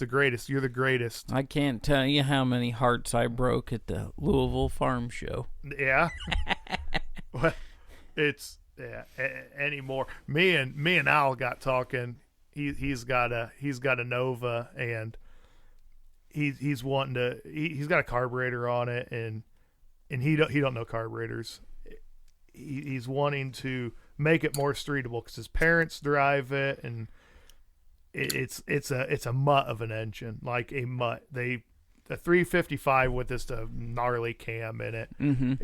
greatest, you're the greatest. I can't tell you how many hearts I broke at the Louisville Farm Show. Yeah. Well, it's anymore. Me and Al got talking. He's got a Nova, and he's wanting to. He's got a carburetor on it, and he don't know carburetors. He's wanting to make it more streetable because his parents drive it, and it's a mutt of an engine, like a mutt. A 355 with just a gnarly cam in it. Mm-hmm.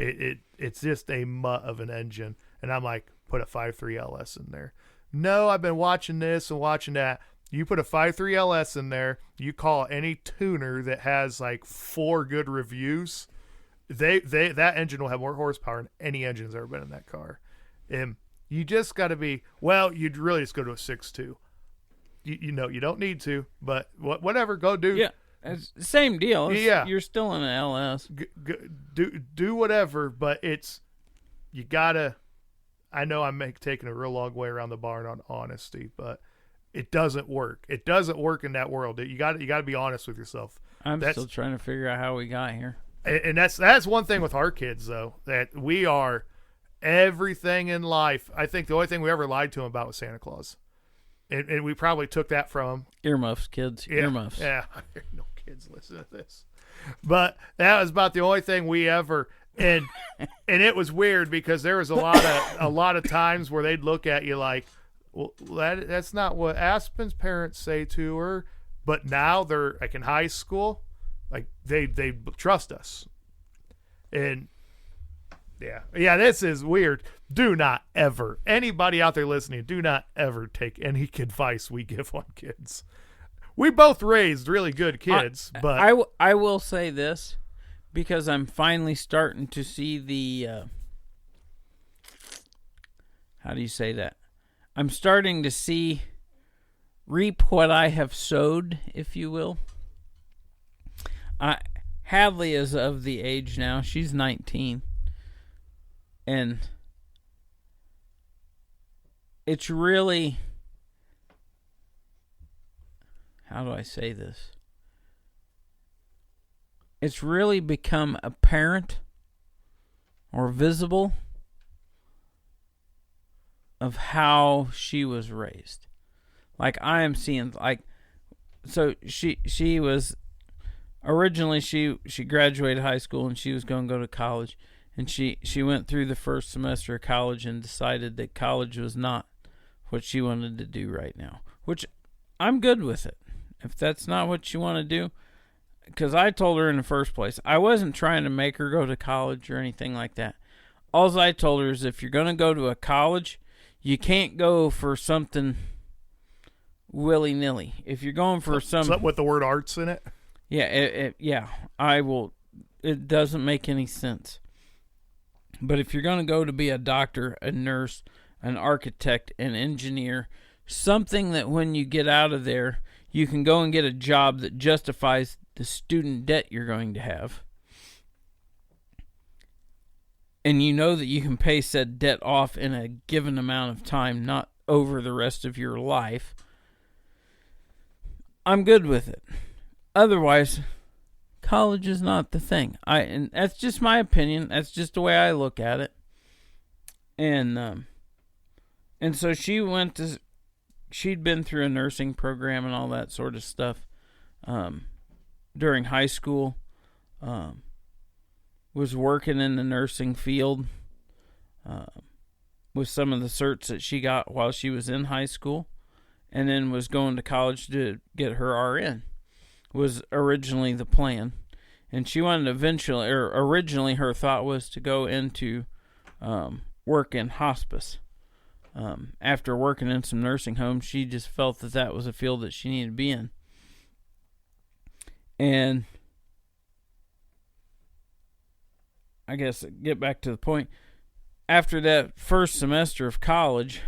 It's just a mutt of an engine, and I'm like, put a 5.3 LS in there. No, I've been watching this and watching that. You put a 5.3 LS in there, you call any tuner that has like 4 good reviews, that engine will have more horsepower than any engine that's ever been in that car. And you just got to be, you'd really just go to a 6.2. You don't need to, but whatever, go do. Yeah, it's the same deal. Yeah. You're still in an LS. Do whatever, but you got to, I know I'm taking a real long way around the barn on honesty, but it doesn't work. It doesn't work in that world. You got to be honest with yourself. I'm still trying to figure out how we got here. And that's one thing with our kids, though, that we are everything in life. I think the only thing we ever lied to them about was Santa Claus. And we probably took that from earmuffs, kids. Yeah, earmuffs. Yeah, no kids listen to this. But that was about the only thing we ever and it was weird because there was a lot of times where they'd look at you like, well, that's not what Aspen's parents say to her. But now they're like in high school, like they trust us. And yeah, this is weird. Do not ever, anybody out there listening, do not ever take any advice we give on kids. We both raised really good kids, but I will say this because I'm finally starting to see the how do you say that? I'm starting to reap what I have sowed, if you will. Hadley is of the age now. She's 19. And it's really, how do I say this? It's really become apparent or visible of how she was raised. Like, I am seeing, like, so she was, originally she graduated high school and she was going to go to college. And she went through the first semester of college and decided that college was not what she wanted to do right now. Which, I'm good with it. If that's not what you want to do. Because I told her in the first place, I wasn't trying to make her go to college or anything like that. All I told her is if you're going to go to a college, you can't go for something willy-nilly. If you're going for something with the word arts in it? Yeah, I will. It doesn't make any sense. But if you're going to go to be a doctor, a nurse, an architect, an engineer, something that when you get out of there, you can go and get a job that justifies the student debt you're going to have. And you know that you can pay said debt off in a given amount of time, not over the rest of your life. I'm good with it. Otherwise, college is not the thing. And that's just my opinion. That's just the way I look at it. And so she'd been through a nursing program and all that sort of stuff during high school. Was working in the nursing field with some of the certs that she got while she was in high school, and then was going to college to get her RN. Was originally the plan. And she wanted originally her thought was to go into work in hospice. After working in some nursing homes, she just felt that was a field that she needed to be in. And I guess get back to the point. After that first semester of college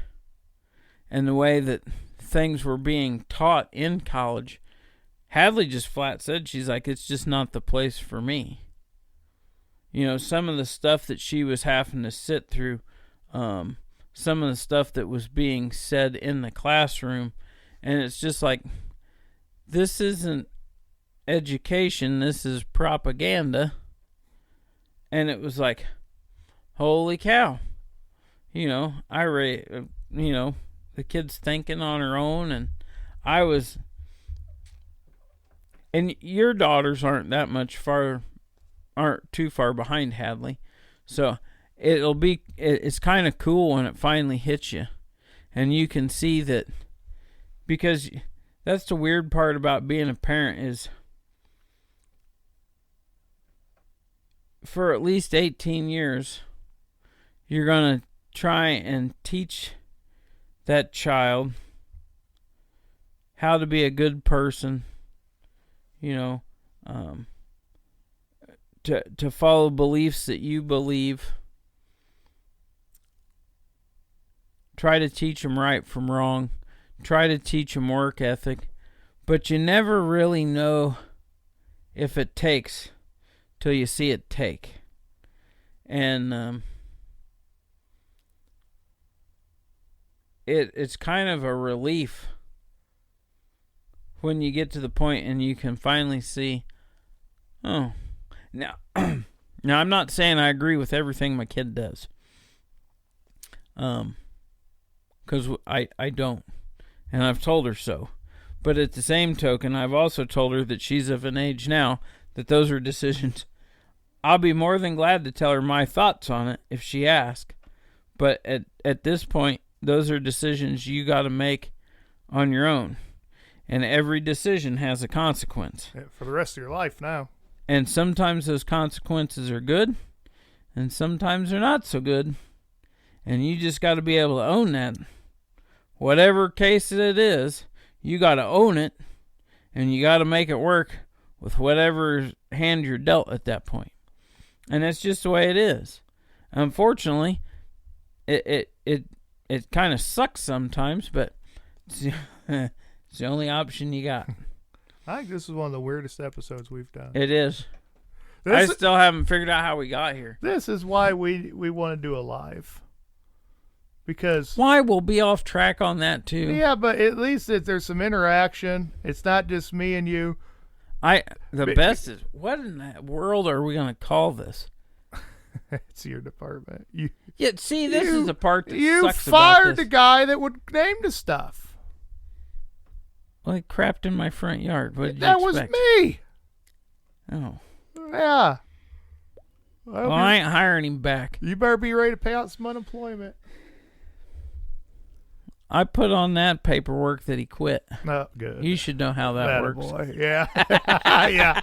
and the way that things were being taught in college, Hadley just flat said, she's like, it's just not the place for me. You know, some of the stuff that she was having to sit through, some of the stuff that was being said in the classroom, and it's just like, this isn't education, this is propaganda. And it was like, holy cow. You know, the kid's thinking on her own, and and your daughters aren't too far behind Hadley. So it's kind of cool when it finally hits you. And you can see that, because that's the weird part about being a parent is, for at least 18 years, you're going to try and teach that child how to be a good person, you know, to follow beliefs that you believe. Try to teach them right from wrong. Try to teach them work ethic. But you never really know if it takes till you see it take. And it's kind of a relief when you get to the point and you can finally see, oh, now I'm not saying I agree with everything my kid does, because I don't, and I've told her so. But at the same token, I've also told her that she's of an age now that those are decisions. I'll be more than glad to tell her my thoughts on it if she asks. But at this point, those are decisions you got to make on your own. And every decision has a consequence. Yeah, for the rest of your life now. And sometimes those consequences are good, and sometimes they're not so good. And you just got to be able to own that. Whatever case it is, you got to own it, and you got to make it work with whatever hand you're dealt at that point. And that's just the way it is. Unfortunately, it kind of sucks sometimes, but it's the only option you got. I think this is one of the weirdest episodes we've done. It is. I still haven't figured out how we got here. This is why we want to do a live. Because why we'll be off track on that too. Yeah, but at least there's some interaction. It's not just me and you. The best is, what in the world are we going to call this? It's your department. This is the part that you sucks fired about this. the guy that would name the stuff. Well, he crapped in my front yard. What did that you was expect? me. Oh. Yeah. Well, I ain't hiring him back. You better be ready to pay out some unemployment. I put on that paperwork that he quit. Oh, good. You should know how that works. Boy. Yeah. Yeah.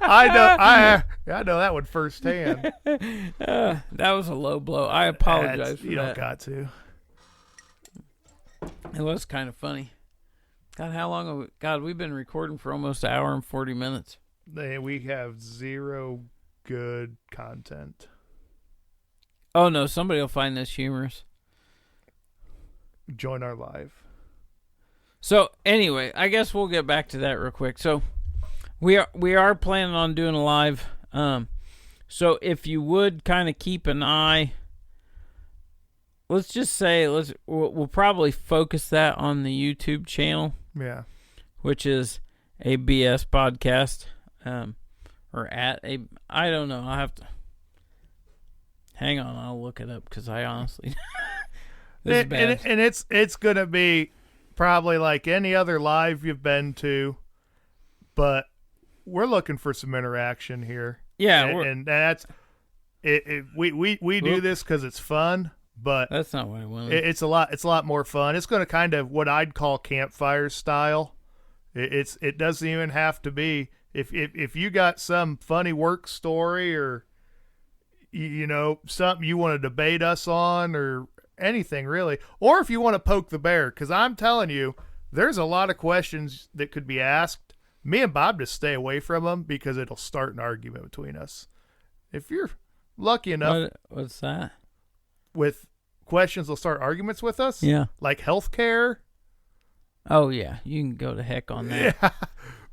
I know that one firsthand. That was a low blow. I apologize for that. You don't got to. It was kind of funny. God, how long have we've been recording for almost an hour and 40 minutes. We have zero good content. Oh, no. Somebody will find this humorous. join our live. So anyway, I guess we'll get back to that real quick. So we are planning on doing a live. So if you would kind of keep an eye, let's just say we'll probably focus that on the YouTube channel. Yeah. Which is a BS podcast, or I don't know. I'll have to hang on. I'll look it up because I honestly, this is bad. And it's gonna be probably like any other live you've been to, but we're looking for some interaction here. Yeah, and that's it. We do this because it's fun, but that's not what I wanted. It's a lot more fun. It's going to kind of what I'd call campfire style. It doesn't even have to be if you got some funny work story or something you want to debate us on or anything really, or if you want to poke the bear, because I'm telling you, there's a lot of questions that could be asked. Me and Bob just stay away from them because it'll start an argument between us. If you're lucky enough, what's that? With questions, they'll start arguments with us. Yeah, like healthcare. Oh yeah, you can go to heck on that. Yeah,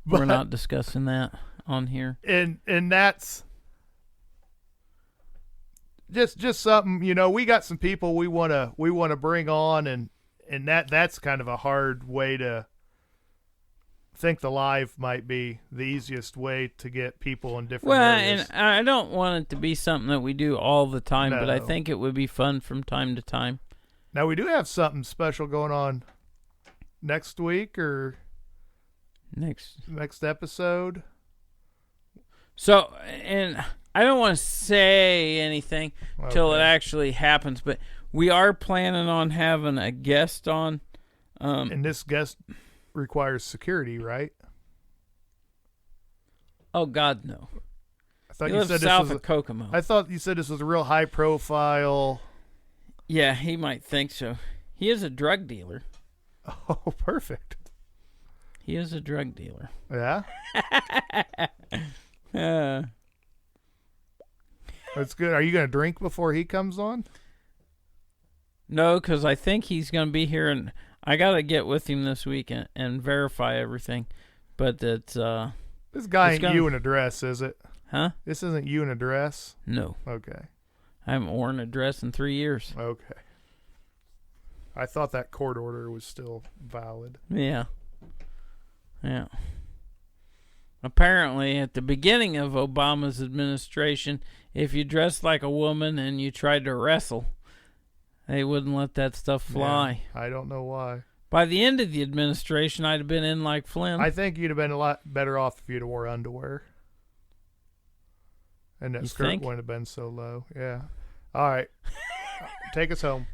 we're not discussing that on here. And that's just something, we got some people we want to bring on, and that's kind of a hard way to think. The live might be the easiest way to get people in different areas. And I don't want it to be something that we do all the time, but I think it would be fun from time to time. Now we do have something special going on next week or next episode. So, and I don't want to say anything till it actually happens, but we are planning on having a guest on. And this guest requires security, right? Oh God, no. I thought he lives south of Kokomo. I thought you said this was a real high profile. Yeah, he might think so. He is a drug dealer. Oh, perfect. He is a drug dealer. Yeah. That's good. Are you going to drink before he comes on? No, because I think he's going to be here, and I got to get with him this week and verify everything. But it's this guy ain't you in a dress, is it? Huh? This isn't you in a dress? No. Okay. I haven't worn a dress in 3 years. Okay. I thought that court order was still valid. Yeah. Yeah. Apparently, at the beginning of Obama's administration, if you dressed like a woman and you tried to wrestle, they wouldn't let that stuff fly. Yeah, I don't know why. By the end of the administration, I'd have been in like Flynn. I think you'd have been a lot better off if you'd have wore underwear. And that skirt wouldn't have been so low. Yeah. All right. Take us home.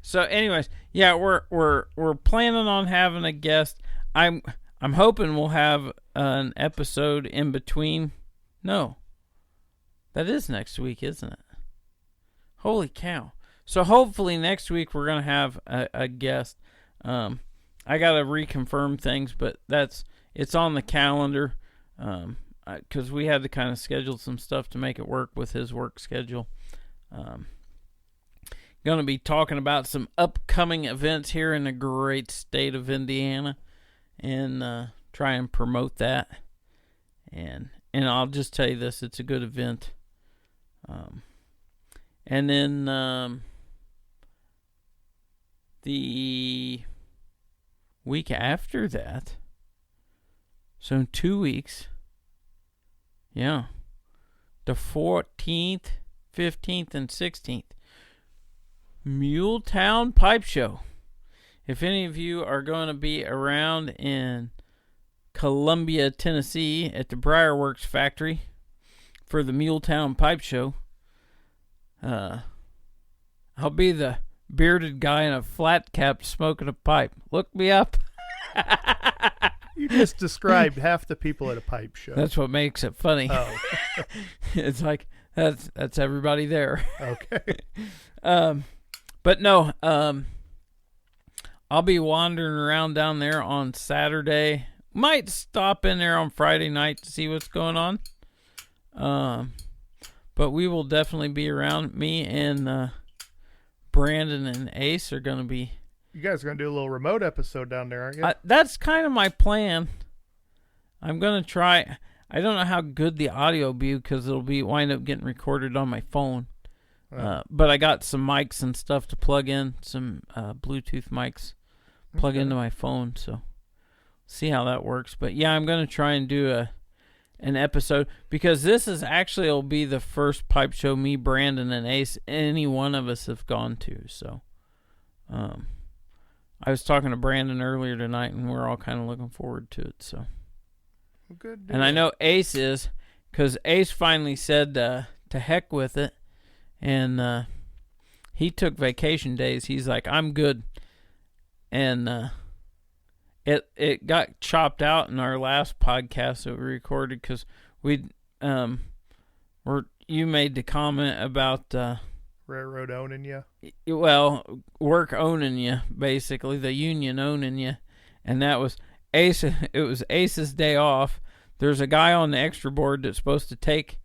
So, anyways, yeah, we're planning on having a guest. I'm hoping we'll have an episode in between. No, that is next week, isn't it? Holy cow! So hopefully next week we're gonna have a guest. I gotta reconfirm things, but it's on the calendar. Because we had to kind of schedule some stuff to make it work with his work schedule. Going to be talking about some upcoming events here in the great state of Indiana, and try and promote that. And I'll just tell you this: it's a good event. And then the week after that, so in 2 weeks. Yeah. The 14th, 15th, and 16th. Muletown Pipe Show. If any of you are going to be around in Columbia, Tennessee at the Briarworks factory for the Muletown Pipe Show, I'll be the bearded guy in a flat cap smoking a pipe. Look me up. You just described half the people at a pipe show. That's what makes it funny. Oh. It's like that's everybody there. Okay. But no, I'll be wandering around down there on Saturday. Might stop in there on Friday night to see what's going on. But we will definitely be around. Me and Brandon and Ace are going to be... You guys are going to do a little remote episode down there, aren't you? That's kind of my plan. I'm going to try... I don't know how good the audio will be because it'll be wind up getting recorded on my phone. But I got some mics and stuff to plug in, some Bluetooth mics plug into my phone, so see how that works. But yeah, I'm going to try and do an episode because this is actually will be the first pipe show me, Brandon, and Ace, any one of us have gone to. So I was talking to Brandon earlier tonight, and we're all kind of looking forward to it. So. Good. And I know Ace is, because Ace finally said to heck with it, and he took vacation days. He's like, I'm good. And it got chopped out in our last podcast that we recorded because you made the comment about railroad owning you. Well, work owning you, basically, the union owning you, and that was Ace. It was Ace's day off. There's a guy on the extra board that's supposed to take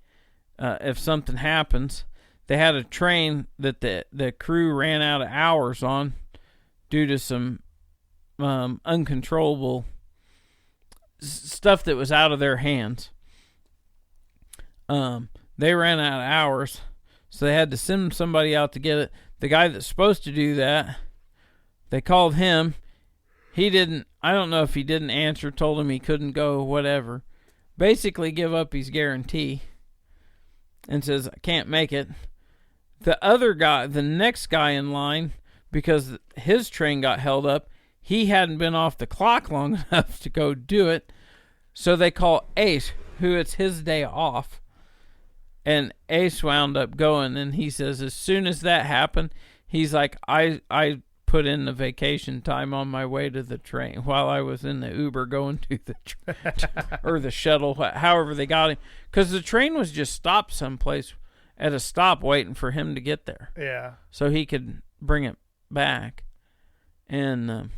if something happens. They had a train that the crew ran out of hours on due to some uncontrollable stuff that was out of their hands. They ran out of hours, so they had to send somebody out to get it. The guy that's supposed to do that, they called him. He didn't, I don't know if he didn't answer, told him he couldn't go, whatever. Basically give up his guarantee and says, I can't make it. The other guy, the next guy in line, because his train got held up, he hadn't been off the clock long enough to go do it. So they call Ace, who it's his day off. And Ace wound up going, and he says as soon as that happened, he's like, I put in the vacation time on my way to the train while I was in the Uber going to the or the shuttle, however they got him, because the train was just stopped someplace at a stop waiting for him to get there. Yeah. So he could bring it back, and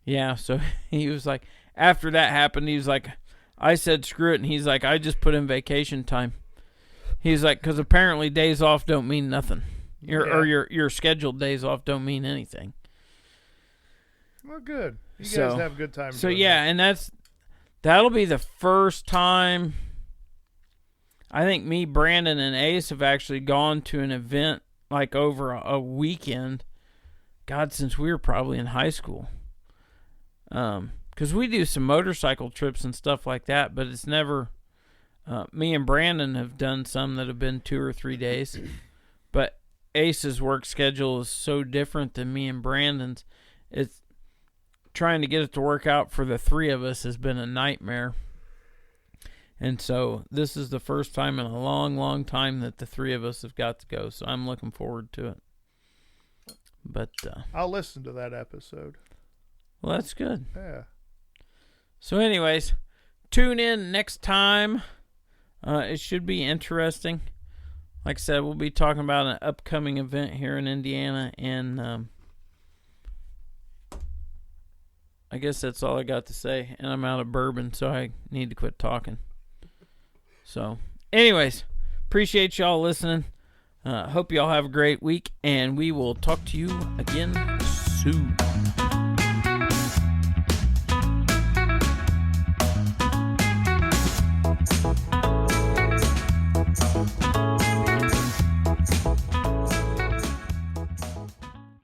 yeah. So he was like, after that happened, he was like, I said screw it, and he's like, I just put in vacation time. He's like, because apparently days off don't mean nothing. Or your scheduled days off don't mean anything. Well, good. You guys have a good time. So yeah, and that'll be the first time I think me, Brandon, and Ace have actually gone to an event like over a weekend. God, since we were probably in high school. Because we do some motorcycle trips and stuff like that, but it's never. Me and Brandon have done some that have been 2 or 3 days, but Ace's work schedule is so different than me and Brandon's. It's trying to get it to work out for the three of us has been a nightmare. And so this is the first time in a long, long time that the three of us have got to go. So I'm looking forward to it. But I'll listen to that episode. Well, that's good. Yeah. So anyways, tune in next time. It should be interesting. Like I said, we'll be talking about an upcoming event here in Indiana, and I guess that's all I got to say. And I'm out of bourbon, so I need to quit talking. So, anyways, appreciate y'all listening. Hope y'all have a great week, and we will talk to you again soon.